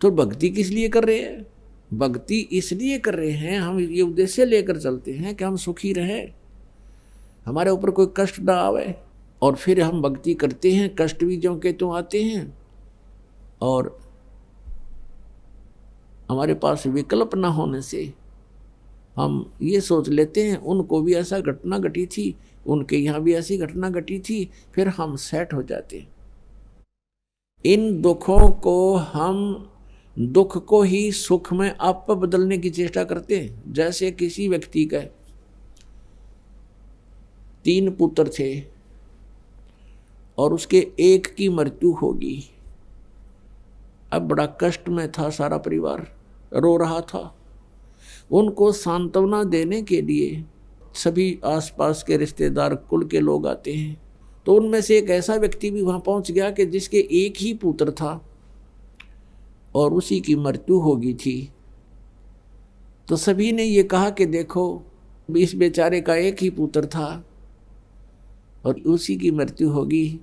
तो भक्ति किस लिए कर रहे हैं? भक्ति इसलिए कर रहे हैं, हम ये उद्देश्य लेकर चलते हैं कि हम सुखी रहें, हमारे ऊपर कोई कष्ट ना आवे। और फिर हम भक्ति करते हैं, कष्ट भी ज्यों के त्यों आते हैं, और हमारे पास विकल्प ना होने से हम ये सोच लेते हैं उनको भी ऐसा घटना घटी थी, उनके यहाँ भी ऐसी घटना घटी थी, फिर हम सेट हो जाते हैं। इन दुखों को हम दुख को ही सुख में आप बदलने की चेष्टा करते हैं। जैसे किसी व्यक्ति का 3 पुत्र थे और उसके एक की मृत्यु होगी। अब बड़ा कष्ट में था, सारा परिवार रो रहा था। उनको सांत्वना देने के लिए सभी आसपास के रिश्तेदार कुल के लोग आते हैं। तो उनमें से एक ऐसा व्यक्ति भी वहां पहुंच गया कि जिसके एक ही पुत्र था और उसी की मृत्यु हो गई थी। तो सभी ने ये कहा कि देखो इस बेचारे का एक ही पुत्र था और उसी की मृत्यु होगी,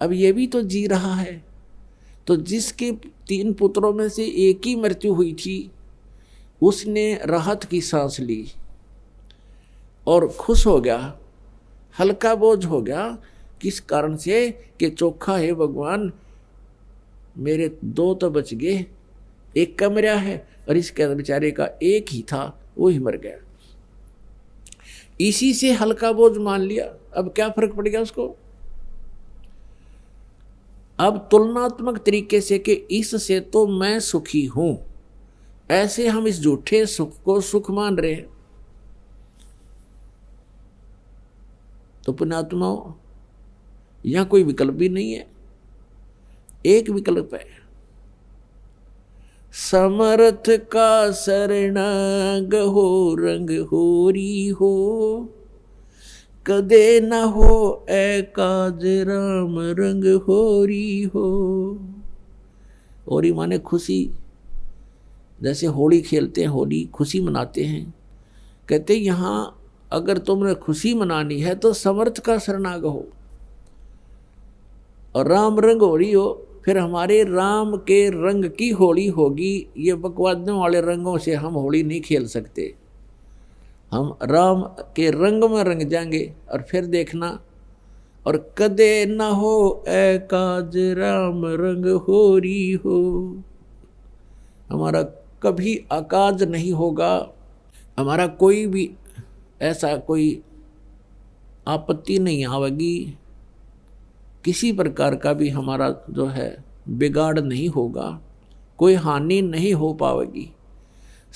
अब ये भी तो जी रहा है। तो जिसके 3 पुत्रों में से एक ही मृत्यु हुई थी उसने राहत की सांस ली और खुश हो गया, हल्का बोझ हो गया। किस कारण से? कि चोखा है भगवान, मेरे 2 तो बच गए, एक का मरा है और इसके बेचारे का एक ही था वो ही मर गया। इसी से हल्का बोझ मान लिया। अब क्या फर्क पड़ गया उसको? अब तुलनात्मक तरीके से कि इससे तो मैं सुखी हूं, ऐसे हम इस झूठे सुख को सुख मान रहे हैं। तो पुण्यात्माओं, यहां कोई विकल्प भी नहीं है, एक विकल्प है, समर्थ का शरणागत हो रंग होरी हो, कदे न हो एकाज राम रंग होरी हो। होरी माने खुशी। जैसे होली खेलते हैं, होली खुशी मनाते हैं। कहते यहाँ अगर तुमने खुशी मनानी है तो समर्थ का शरणागत हो और राम रंग होरी हो। फिर हमारे राम के रंग की होली होगी। ये बकवादों वाले रंगों से हम होली नहीं खेल सकते। हम राम के रंग में रंग जाएंगे और फिर देखना। और कदे न हो एकाज राम रंग होरी हो, हमारा कभी अकाज नहीं होगा, हमारा कोई भी ऐसा कोई आपत्ति नहीं आवेगी, किसी प्रकार का भी हमारा जो है बिगाड़ नहीं होगा, कोई हानि नहीं हो पाएगी।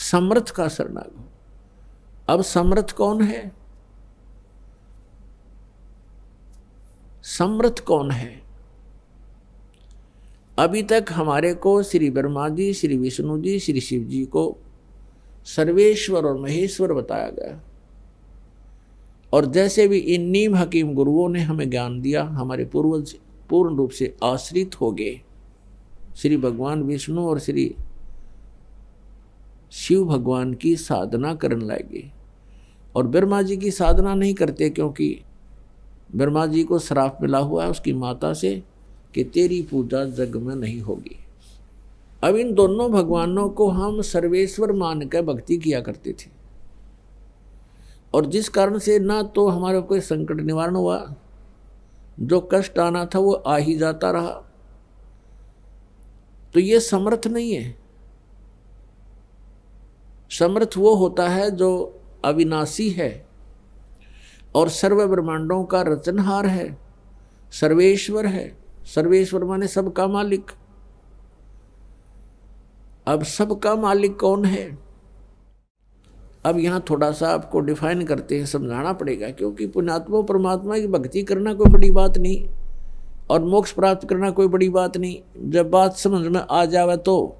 समर्थ का शरणागत। अब समर्थ कौन है? समर्थ कौन है? अभी तक हमारे को श्री ब्रह्मा जी, श्री विष्णु जी, श्री शिव जी को सर्वेश्वर और महेश्वर बताया गया। और जैसे भी इन नीम हकीम गुरुओं ने हमें ज्ञान दिया, हमारे पूर्वज पूर्ण रूप से आश्रित हो गए श्री भगवान विष्णु और श्री शिव भगवान की साधना करने लगे। और ब्रह्मा जी की साधना नहीं करते, क्योंकि ब्रह्मा जी को श्राप मिला हुआ है उसकी माता से कि तेरी पूजा जग में नहीं होगी। अब इन दोनों भगवानों को हम सर्वेश्वर मान कर भक्ति किया करते थे, और जिस कारण से ना तो हमारा कोई संकट निवारण हुआ, जो कष्ट आना था वो आ ही जाता रहा। तो ये समर्थ नहीं है। समर्थ वो होता है जो अविनाशी है और सर्व ब्रह्मांडों का रचनहार है, सर्वेश्वर है। सर्वेश्वर माने सबका मालिक। अब सबका मालिक कौन है? अब यहाँ थोड़ा सा आपको डिफाइन करते हैं, समझाना पड़ेगा, क्योंकि पुण्यात्मा परमात्मा की भक्ति करना कोई बड़ी बात नहीं और मोक्ष प्राप्त करना कोई बड़ी बात नहीं। जब बात समझ में आ जावे तो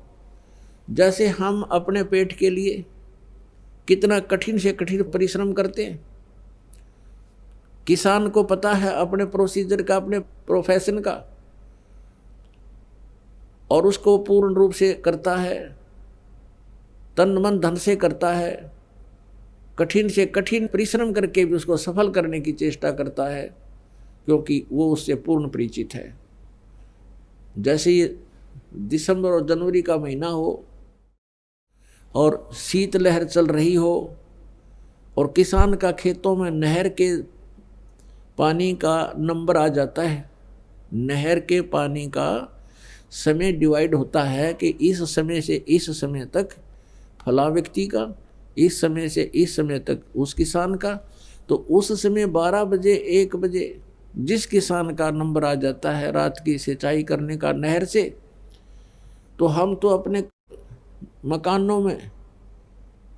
जैसे हम अपने पेट के लिए कितना कठिन से कठिन परिश्रम करते हैं, किसान को पता है अपने प्रोसीजर का, अपने प्रोफेशन का, और उसको पूर्ण रूप से करता है, तन मन धन से करता है, कठिन से कठिन परिश्रम करके भी उसको सफल करने की चेष्टा करता है, क्योंकि वो उससे पूर्ण परिचित है। जैसे ये दिसंबर और जनवरी का महीना हो और शीतलहर चल रही हो और किसान का खेतों में नहर के पानी का नंबर आ जाता है, नहर के पानी का समय डिवाइड होता है कि इस समय से इस समय तक फला व्यक्ति का, इस समय से इस समय तक उस किसान का, तो उस समय 12 बजे 1 बजे जिस किसान का नंबर आ जाता है रात की सिंचाई करने का नहर से, तो हम तो अपने मकानों में,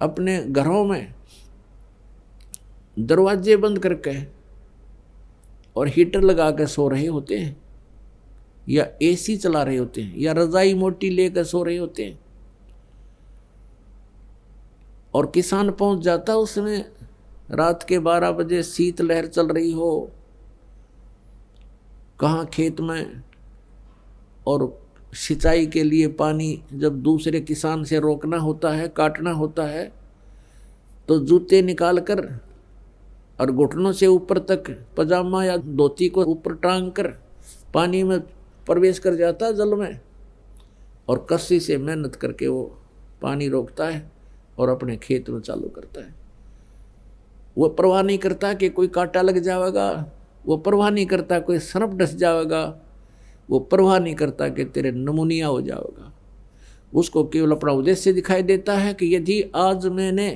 अपने घरों में दरवाजे बंद करके और हीटर लगा कर सो रहे होते हैं, या एसी चला रहे होते हैं, या रजाई मोटी लेकर सो रहे होते हैं। और किसान पहुंच जाता उसमें रात के 12 बजे, शीतलहर चल रही हो कहाँ खेत में, और सिंचाई के लिए पानी जब दूसरे किसान से रोकना होता है, काटना होता है, तो जूते निकाल कर और घुटनों से ऊपर तक पजामा या धोती को ऊपर टांग कर पानी में प्रवेश कर जाता है जल में, और कस्सी से मेहनत करके वो पानी रोकता है और अपने खेत में चालू करता है। वो परवाह नहीं करता कि कोई कांटा लग जाएगा, वो परवाह नहीं करता कोई सर्प डस जाएगा, वो परवाह नहीं करता कि तेरे नमूनिया हो जाएगा। उसको केवल अपना उद्देश्य दिखाई देता है कि यदि आज मैंने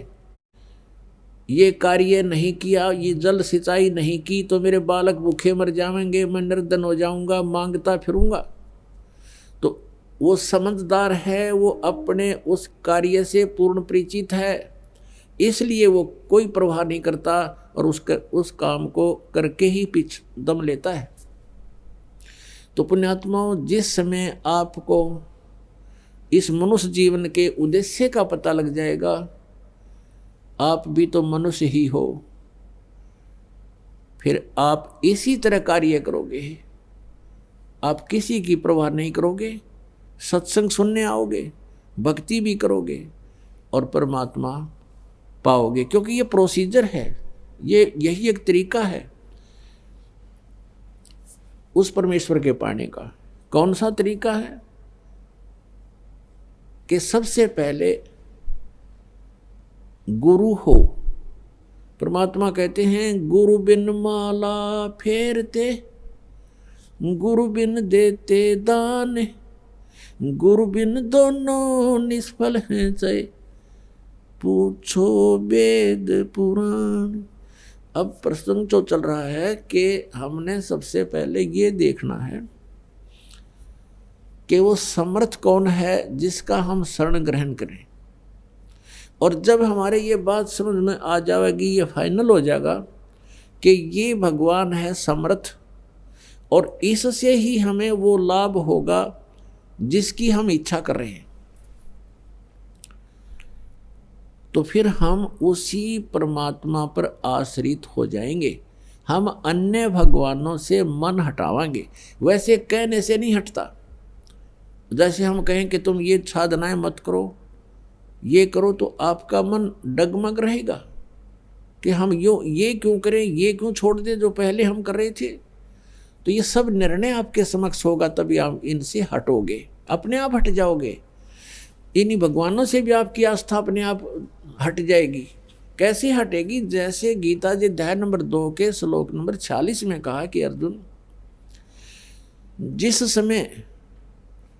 ये कार्य नहीं किया, ये जल सिंचाई नहीं की, तो मेरे बालक भूखे मर जाएंगे, मैं निर्धन हो जाऊंगा, मांगता फिरूंगा। तो वो समझदार है, वो अपने उस कार्य से पूर्ण परिचित है, इसलिए वो कोई परवाह नहीं करता और उस काम को करके ही पीछ दम लेता है। तो पुण्यात्माओं, जिस समय आपको इस मनुष्य जीवन के उद्देश्य का पता लग जाएगा, आप भी तो मनुष्य ही हो, फिर आप इसी तरह कार्य करोगे। आप किसी की परवाह नहीं करोगे, सत्संग सुनने आओगे, भक्ति भी करोगे और परमात्मा पाओगे, क्योंकि ये प्रोसीजर है, यही एक तरीका है उस परमेश्वर के पाने का। कौन सा तरीका है? कि सबसे पहले गुरु हो। परमात्मा कहते हैं, गुरु बिन माला फेरते, गुरु बिन देते दान, गुरु बिन दोनों निष्फल हैं चाहे पूछो वेद पुराण। अब प्रसंग जो चल रहा है कि हमने सबसे पहले ये देखना है कि वो समर्थ कौन है जिसका हम शरण ग्रहण करें। और जब हमारे ये बात समझ में आ जाएगी, ये फाइनल हो जाएगा कि ये भगवान है समर्थ, और इससे ही हमें वो लाभ होगा जिसकी हम इच्छा कर रहे हैं, तो फिर हम उसी परमात्मा पर आश्रित हो जाएंगे। हम अन्य भगवानों से मन हटावांगे। वैसे कहने से नहीं हटता। जैसे हम कहें कि तुम ये साधनाएं मत करो, ये करो, तो आपका मन डगमग रहेगा कि हम ये क्यों करें, ये क्यों छोड़ दें जो पहले हम कर रहे थे। तो ये सब निर्णय आपके समक्ष होगा, तभी आप इनसे हटोगे, अपने आप हट जाओगे। इन्हीं भगवानों से भी आपकी आस्था अपने आप हट जाएगी। कैसे हटेगी? जैसे गीता जी अध्याय नंबर 2 के श्लोक नंबर 46 में कहा कि अर्जुन, जिस समय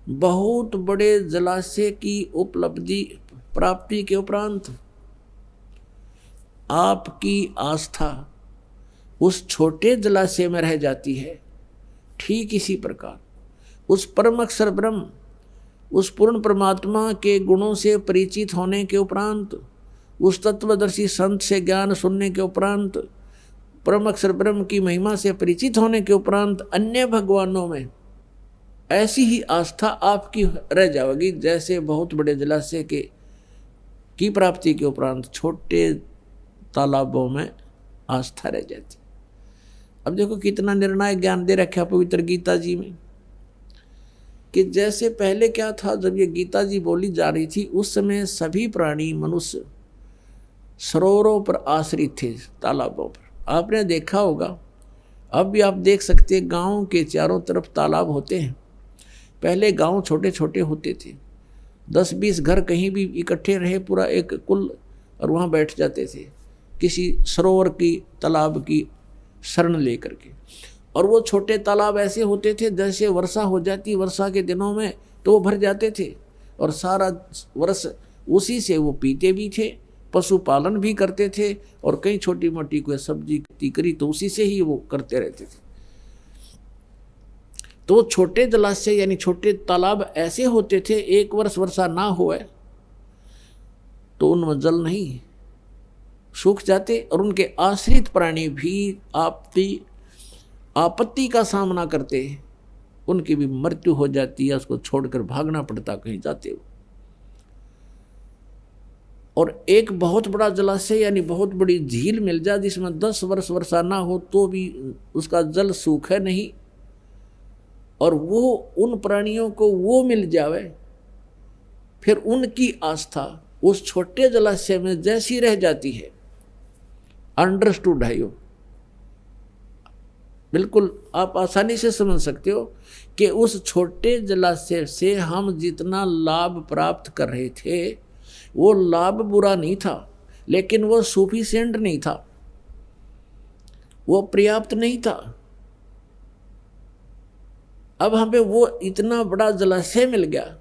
बहुत बड़े जलाशय की उपलब्धि प्राप्ति के उपरांत आपकी आस्था उस छोटे जलाशय में रह जाती है, ठीक इसी प्रकार उस परम अक्षर ब्रह्म, उस पूर्ण परमात्मा के गुणों से परिचित होने के उपरांत, उस तत्वदर्शी संत से ज्ञान सुनने के उपरांत, परम अक्षर ब्रह्म की महिमा से परिचित होने के उपरांत अन्य भगवानों में ऐसी ही आस्था आपकी रह जाएगी जैसे बहुत बड़े जलाशय की प्राप्ति के उपरांत छोटे तालाबों में आस्था रह जाती। अब देखो कितना निर्णायक ज्ञान दे रखा पवित्र गीता जी में, कि जैसे पहले क्या था, जब ये गीता जी बोली जा रही थी उस समय सभी प्राणी मनुष्य सरोवरों पर आश्रित थे, तालाबों पर। आपने देखा होगा, अब भी आप देख सकते हैं, गाँव के चारों तरफ तालाब होते हैं। पहले गांव छोटे छोटे होते थे, 10-20 घर कहीं भी इकट्ठे रहे, पूरा एक कुल, और वहाँ बैठ जाते थे किसी सरोवर की तालाब की शरण लेकर के। और वो छोटे तालाब ऐसे होते थे जैसे वर्षा हो जाती, वर्षा के दिनों में तो वो भर जाते थे, और सारा वर्ष उसी से वो पीते भी थे, पशुपालन भी करते थे, और कहीं छोटी मोटी कोई सब्जी खेती करी तो उसी से ही वो करते रहते थे। तो छोटे जलाशय यानी छोटे तालाब ऐसे होते थे, एक वर्ष वर्षा ना होए तो उनमें जल नहीं, सूख जाते, और उनके आश्रित प्राणी भी आपत्ति का सामना करते, उनकी भी मृत्यु हो जाती है, उसको छोड़कर भागना पड़ता कहीं जाते हो। और एक बहुत बड़ा जलाशय यानी बहुत बड़ी झील मिल जाए जिसमें 10 वर्ष वर्षा ना हो तो भी उसका जल सूखे नहीं, और वो उन प्राणियों को वो मिल जावे, फिर उनकी आस्था उस छोटे जलाशय में जैसी रह जाती है। अंडरस्टूड है यो, बिल्कुल आप आसानी से समझ सकते हो कि उस छोटे जलाशय से हम जितना लाभ प्राप्त कर रहे थे वो लाभ बुरा नहीं था, लेकिन वो सफिशिएंट नहीं था, वो पर्याप्त नहीं था। अब हमें वो इतना बड़ा जलाशय मिल गया,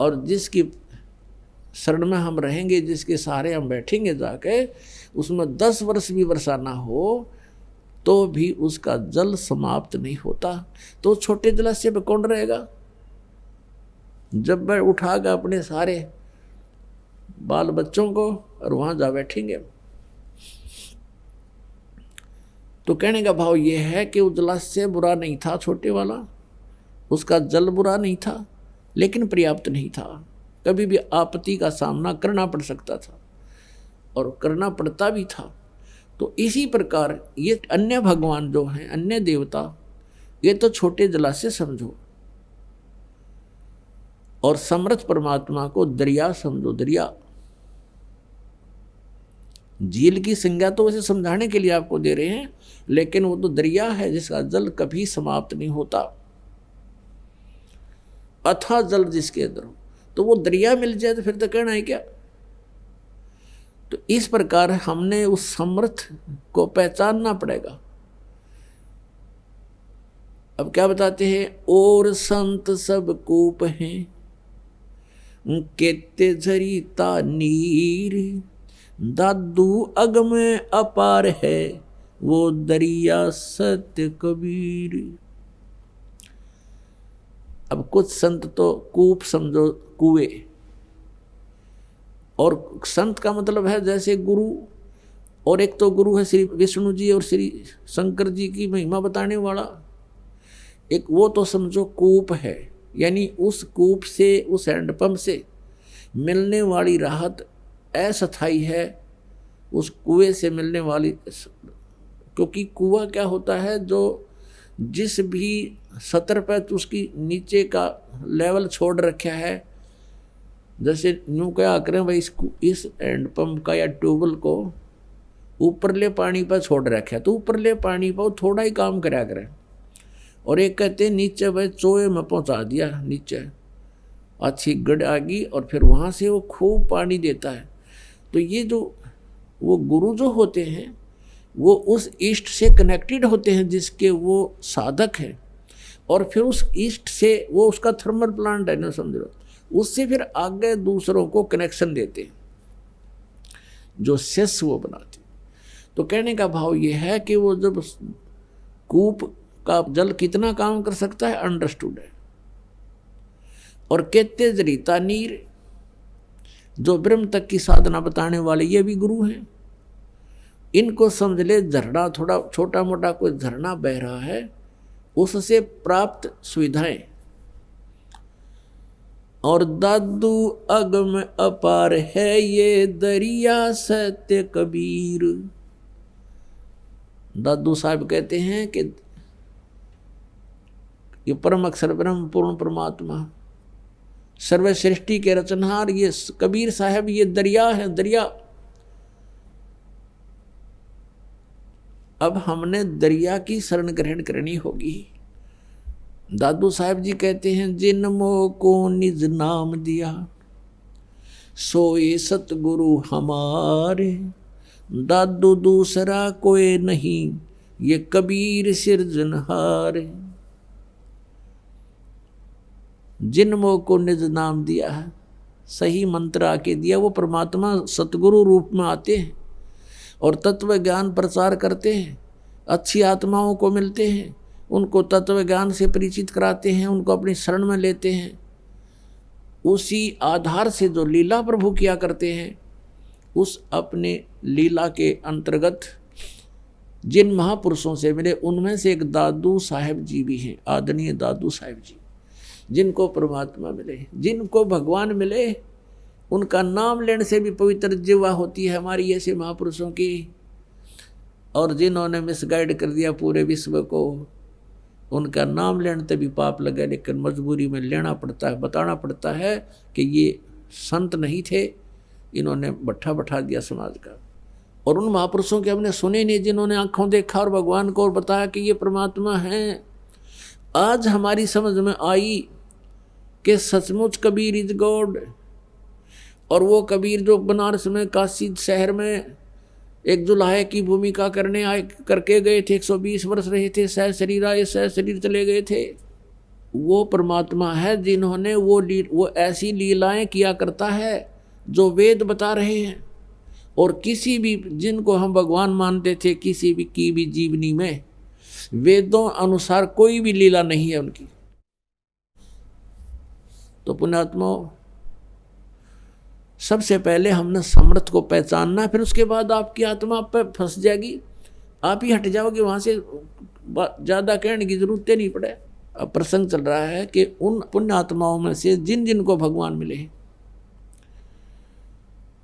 और जिसकी शरण में हम रहेंगे, जिसके सहारे हम बैठेंगे जाके, उसमें 10 वर्ष भी वर्षा ना हो तो भी उसका जल समाप्त नहीं होता। तो छोटे जलाशय पे कौन रहेगा? जब वह उठागा अपने सारे बाल बच्चों को और वहां जा बैठेंगे। तो कहने का भाव यह है कि उस जलाशय बुरा नहीं था, छोटे वाला, उसका जल बुरा नहीं था, लेकिन पर्याप्त नहीं था। कभी भी आपत्ति का सामना करना पड़ सकता था, और करना पड़ता भी था। तो इसी प्रकार ये अन्य भगवान जो हैं, अन्य देवता, ये तो छोटे जलाशय समझो, और समर्थ परमात्मा को दरिया समझो। दरिया, झील की संज्ञा तो वैसे समझाने के लिए आपको दे रहे हैं, लेकिन वो तो दरिया है जिसका जल कभी समाप्त नहीं होता, अथाह जल जिसके अंदर हो। तो वो दरिया मिल जाए तो फिर तो कहना है क्या। तो इस प्रकार हमने उस समर्थ को पहचानना पड़ेगा। अब क्या बताते हैं, और संत सब कूप हैं, केते झरीता नीर, दादू अगम अपार है, वो दरिया सत्य कबीर। अब कुछ संत तो कूप समझो, कुएं, और संत का मतलब है जैसे गुरु, और एक तो गुरु है श्री विष्णु जी और श्री शंकर जी की महिमा बताने वाला, एक वो तो समझो कूप है, यानी उस कूप से, उस हैंडपंप से मिलने वाली राहत अस्थायी है, उस कुएं से मिलने वाली। क्योंकि कुआं क्या होता है, जो जिस भी सतर पर उसकी नीचे का लेवल छोड़ रखा है, जैसे यूँ क्या करें भाई, इस हैंडपंप का या ट्यूबवेल को ऊपरले पानी पर छोड़ रखा है, तो ऊपरले पानी पर थोड़ा ही काम करा करें, और एक कहते हैं नीचे भाई चोए में पहुंचा दिया, नीचे अच्छी गड़ आ गई, और फिर वहाँ से वो खूब पानी देता है। तो ये जो वो गुरु जो होते हैं वो उस ईष्ट से कनेक्टेड होते हैं जिसके वो साधक हैं, और फिर उस ईष्ट से वो उसका थर्मल प्लांट है ना, समझ लो, उससे फिर आगे दूसरों को कनेक्शन देते हैं। जो शिष्य वो बनाते। तो कहने का भाव ये है कि वो जब कूप का जल कितना काम कर सकता है अंडरस्टूड है। और कहते जरीता नीर, जो ब्रह्म तक की साधना बताने वाले ये भी गुरु हैं। इनको समझ ले, झरना थोड़ा छोटा मोटा कोई झरना बह रहा है, उससे प्राप्त सुविधाएं। और दादू अगम अपार है ये दरिया सत्य कबीर। दादू साहब कहते हैं कि ये परम अक्षर ब्रह्म पूर्ण परमात्मा सर्व सृष्टि के रचनहार ये कबीर साहब ये दरिया है, दरिया। अब हमने दरिया की शरण ग्रहण करनी होगी। दादू साहब जी कहते हैं, जिन मोह को निज नाम दिया सोए सतगुरु हमारे। दादू दूसरा कोई नहीं ये कबीर सिरजनहार। जिन मोह को निज नाम दिया है, सही मंत्र आके दिया, वो परमात्मा सतगुरु रूप में आते हैं और तत्व ज्ञान प्रचार करते हैं। अच्छी आत्माओं को मिलते हैं, उनको तत्व ज्ञान से परिचित कराते हैं, उनको अपनी शरण में लेते हैं। उसी आधार से जो लीला प्रभु किया करते हैं, उस अपने लीला के अंतर्गत जिन महापुरुषों से मिले, उनमें से एक दादू साहेब जी भी हैं, आदरणीय दादू साहेब जी, जिनको परमात्मा मिले, जिनको भगवान मिले। उनका नाम लेने से भी पवित्र जिह्वा होती है हमारी ऐसे महापुरुषों की। और जिन्होंने मिसगाइड कर दिया पूरे विश्व को, उनका नाम लेने से भी पाप लगा, लेकिन मजबूरी में लेना पड़ता है, बताना पड़ता है कि ये संत नहीं थे, इन्होंने भट्ठा बैठा दिया समाज का। और उन महापुरुषों के हमने सुने नहीं, जिन्होंने आंखों देखा और भगवान को और बताया कि ये परमात्मा हैं। आज हमारी समझ में आई कि सचमुच कबीर इज गॉड। और वो कबीर जो बनारस में काशी शहर में एक जुलाहे की भूमिका करने आए करके गए थे, 120 वर्ष रहे थे, सह शरीर आए सह शरीर चले गए थे, वो परमात्मा है जिन्होंने वो ऐसी लीलाएं किया करता है जो वेद बता रहे हैं। और किसी भी जिनको हम भगवान मानते थे, किसी भी की भी जीवनी में वेदों अनुसार कोई भी लीला नहीं है उनकी। तो पुण्यात्मा, सबसे पहले हमने समर्थ को पहचानना, फिर उसके बाद आपकी आत्मा आप पे फंस जाएगी, आप ही हट जाओगे वहां से, ज़्यादा कहने की जरूरत नहीं पड़े। अब प्रसंग चल रहा है कि उन पुण्य आत्माओं में से जिन जिन को भगवान मिले,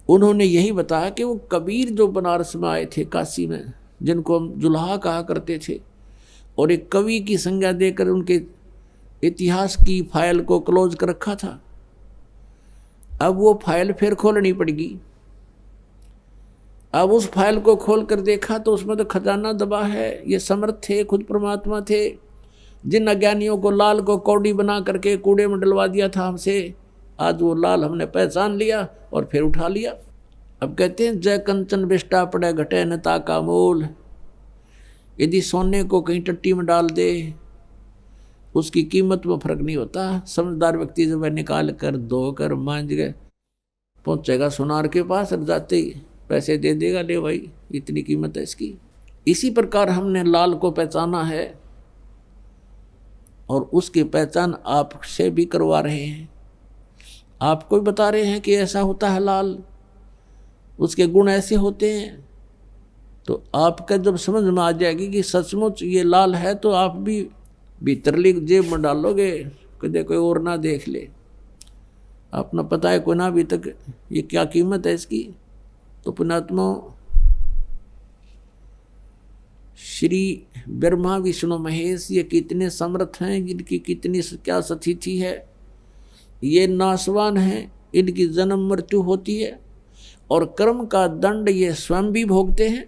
उन्होंने यही बताया कि वो कबीर जो बनारस में आए थे काशी में, जिनको हम जुल्हा कहा करते थे, और एक कवि की संज्ञा देकर उनके इतिहास की फाइल को क्लोज कर रखा था। अब वो फाइल फिर खोलनी पड़ेगी। अब उस फाइल को खोल कर देखा तो उसमें तो खजाना दबा है। ये समर्थ थे, खुद परमात्मा थे, जिन अज्ञानियों को लाल को कौड़ी बना करके कूड़े में डलवा दिया था हमसे, आज वो लाल हमने पहचान लिया और फिर उठा लिया। अब कहते हैं, जय कंचन बिष्टा पड़े घटे नता का मोल। यदि सोने को कहीं टट्टी में डाल दे, उसकी कीमत में फर्क नहीं होता। समझदार व्यक्ति जब वह निकाल कर धो कर मांझ गए पहुंचेगा सुनार के पास, और जाते ही पैसे दे देगा, ले भाई इतनी कीमत है इसकी। इसी प्रकार हमने लाल को पहचाना है और उसकी पहचान आपसे भी करवा रहे हैं। आपको भी बता रहे हैं कि ऐसा होता है लाल, उसके गुण ऐसे होते हैं। तो आपका जब समझ में आ जाएगी कि सचमुच ये लाल है, तो आप भी भीतरली जेब में डालोगे, कदे कोई और ना देख ले। अपना पता है कोई ना अभी तक ये क्या कीमत है इसकी। तो पुण्यात्मा, श्री ब्रह्मा विष्णु महेश ये कितने समर्थ हैं, जिनकी कितनी क्या सतिथि है। ये नाशवान हैं, इनकी जन्म मृत्यु होती है और कर्म का दंड ये स्वयं भी भोगते हैं,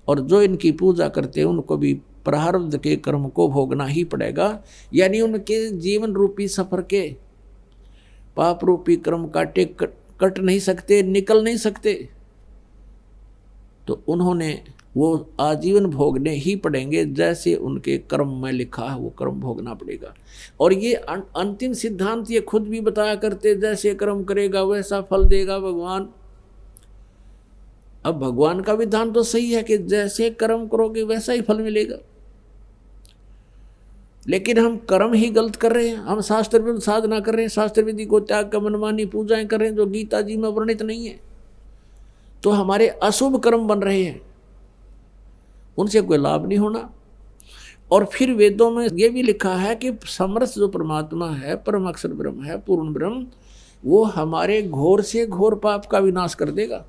और जो इनकी पूजा करते हैं उनको भी प्रारब्ध के कर्म को भोगना ही पड़ेगा। यानी उनके जीवन रूपी सफर के पाप रूपी कर्म काटे कट नहीं सकते, निकल नहीं सकते। तो उन्होंने वो आजीवन भोगने ही पड़ेंगे, जैसे उनके कर्म में लिखा है वो कर्म भोगना पड़ेगा। और ये अंतिम सिद्धांत ये खुद भी बताया करते, जैसे कर्म करेगा वैसा फल देगा भगवान। अब भगवान का विधान तो सही है कि जैसे कर्म करोगे वैसा ही फल मिलेगा, लेकिन हम कर्म ही गलत कर रहे हैं। हम शास्त्र विरुद्ध साधना कर रहे हैं, शास्त्र विधि को त्याग कर मनमानी पूजाएं कर रहे हैं जो गीता जी में वर्णित नहीं है, तो हमारे अशुभ कर्म बन रहे हैं, उनसे कोई लाभ नहीं होना। और फिर वेदों में ये भी लिखा है कि समर्थ जो परमात्मा है, परम अक्षर ब्रह्म है, पूर्ण ब्रह्म, वो हमारे घोर से घोर पाप का विनाश कर देगा।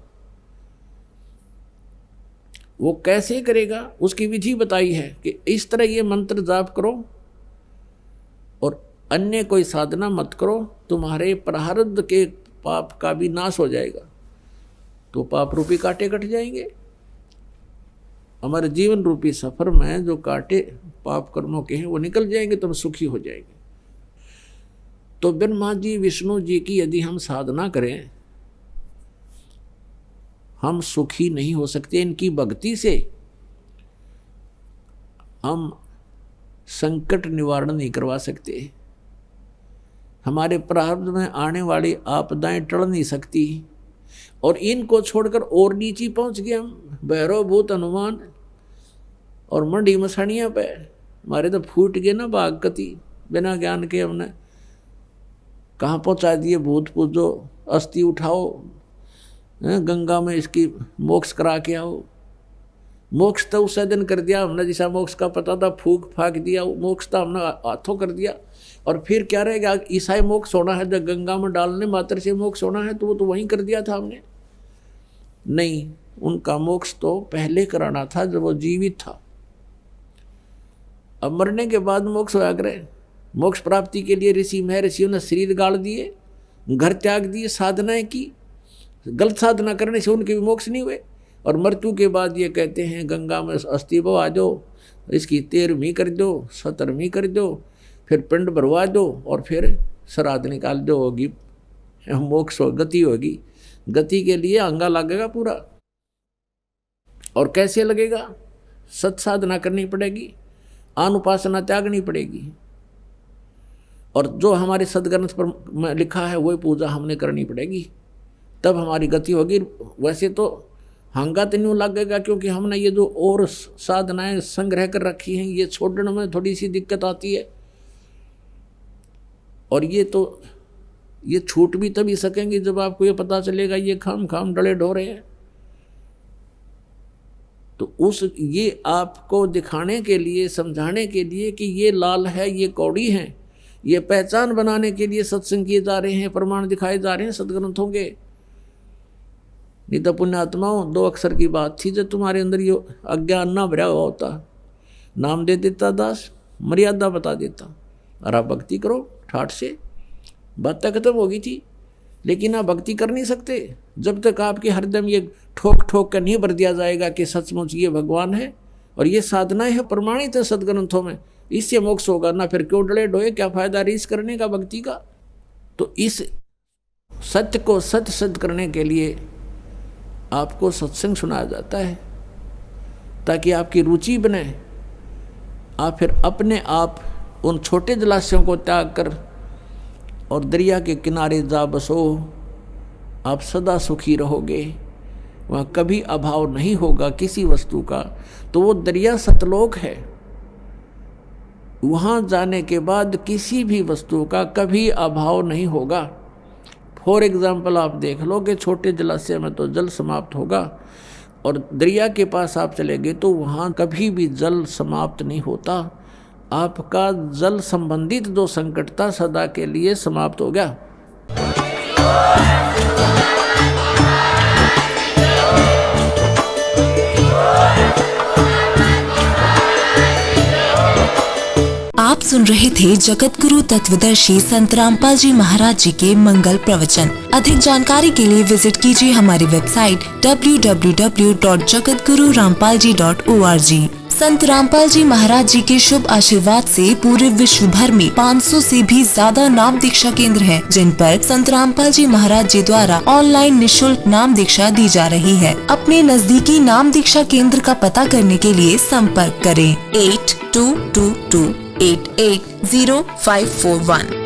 वो कैसे करेगा उसकी विधि बताई है कि इस तरह ये मंत्र जाप करो और अन्य कोई साधना मत करो, तुम्हारे प्रारब्ध के पाप का भी नाश हो जाएगा, तो पाप रूपी कांटे कट जाएंगे। हमारे जीवन रूपी सफर में जो कांटे पाप कर्मों के हैं वो निकल जाएंगे, तो हम सुखी हो जाएंगे। तो ब्रह्मा जी विष्णु जी की यदि हम साधना करें, हम सुखी नहीं हो सकते। इनकी भक्ति से हम संकट निवारण नहीं करवा सकते, हमारे प्रारब्ध में आने वाली आपदाएं टल नहीं सकती। और इनको छोड़कर और नीचे पहुंच गए हम, भैरव भूत हनुमान और मंडी मसानिया पे हमारे तो फूट गए ना बाग कति, बिना ज्ञान के हमने कहाँ पहुंचा दिए। भूत पूजो, अस्थि उठाओ, गंगा में इसकी मोक्ष करा के आओ। मोक्ष तो उस दिन कर दिया हमने, जैसा मोक्ष का पता था फूक फाक दिया, मोक्ष तो हमने हाथों कर दिया। और फिर क्या रहेगा, ईसाई मोक्ष होना है, जब गंगा में डालने मात्र से मोक्ष होना है, तो वो तो वहीं कर दिया था हमने। नहीं, उनका मोक्ष तो पहले कराना था जब वो जीवित था। अब मरने के बाद मोक्ष होया करे। मोक्ष प्राप्ति के लिए ऋषि महर्षियों ने शरीर गाड़ दिए, घर त्याग दिए, साधनाएं की, गलत साधना करने से उनके भी मोक्ष नहीं हुए। और मृत्यु के बाद ये कहते हैं गंगा में अस्थि बहा दो, इसकी 13वीं कर दो, 17वीं कर दो, फिर पिंड भरवा दो और फिर श्राद्ध निकाल दो, होगी मोक्ष, गति होगी। गति के लिए अंगा लगेगा पूरा। और कैसे लगेगा? सत साधना करनी पड़ेगी, अनुपासना त्यागनी पड़ेगी, और जो हमारे सदग्रंथ पर लिखा है वही पूजा हमने करनी पड़ेगी, तब हमारी गति होगी। वैसे तो हंगा तो नहीं लगेगा, क्योंकि हमने ये जो और साधनाएं संग्रह कर रखी हैं, ये छोड़ने में थोड़ी सी दिक्कत आती है। और ये छूट भी तभी सकेंगे जब आपको ये पता चलेगा ये खाम डले ढोरे हैं। तो ये आपको दिखाने के लिए, समझाने के लिए कि ये लाल है, ये कौड़ी है, ये पहचान बनाने के लिए सत्संग किए जा रहे हैं, प्रमाण दिखाए जा रहे हैं सदग्रंथों के। नहीं तो पुण्यात्माओं, 2 अक्षर की बात थी, जब तुम्हारे अंदर ये अज्ञान ना भरा हुआ होता, नाम दे देता दास, मर्यादा बता देता, और आप भक्ति करो ठाठ से, बात तक खत्म होगी थी। लेकिन आप भक्ति कर नहीं सकते जब तक आपके हरदम ये ठोक ठोक कर नहीं भर दिया जाएगा कि सचमुच ये भगवान है और ये साधनाएं है, प्रमाणित है सदग्रंथों में, इससे मोक्ष होगा ना। फिर क्यों डले ढोए, क्या फायदा रीस करने का भक्ति का। तो इस सत्य को सत्य सिद्ध करने के लिए आपको सत्संग सुनाया जाता है, ताकि आपकी रुचि बने। आप फिर अपने आप उन छोटे जलाशयों को त्याग कर और दरिया के किनारे जा बसो, आप सदा सुखी रहोगे, वहाँ कभी अभाव नहीं होगा किसी वस्तु का। तो वो दरिया सतलोक है, वहाँ जाने के बाद किसी भी वस्तु का कभी अभाव नहीं होगा। फॉर एग्जाम्पल आप देख लो कि छोटे जलाशय में तो जल समाप्त होगा, और दरिया के पास आप चले गए तो वहाँ कभी भी जल समाप्त नहीं होता। आपका जल संबंधित जो संकट था सदा के लिए समाप्त हो गया। आप सुन रहे थे जगत गुरु तत्वदर्शी संत रामपाल जी महाराज जी के मंगल प्रवचन। अधिक जानकारी के लिए विजिट कीजिए हमारी वेबसाइट www.jagatgururampalji.org। संत रामपाल जी महाराज जी के शुभ आशीर्वाद से पूरे विश्व भर में 500 से भी ज्यादा नाम दीक्षा केंद्र हैं, जिन पर संत रामपाल जी महाराज जी द्वारा ऑनलाइन निशुल्क नाम दीक्षा दी जा रही है। अपने नजदीकी नाम दीक्षा केंद्र का पता करने के लिए संपर्क करें 8222880541।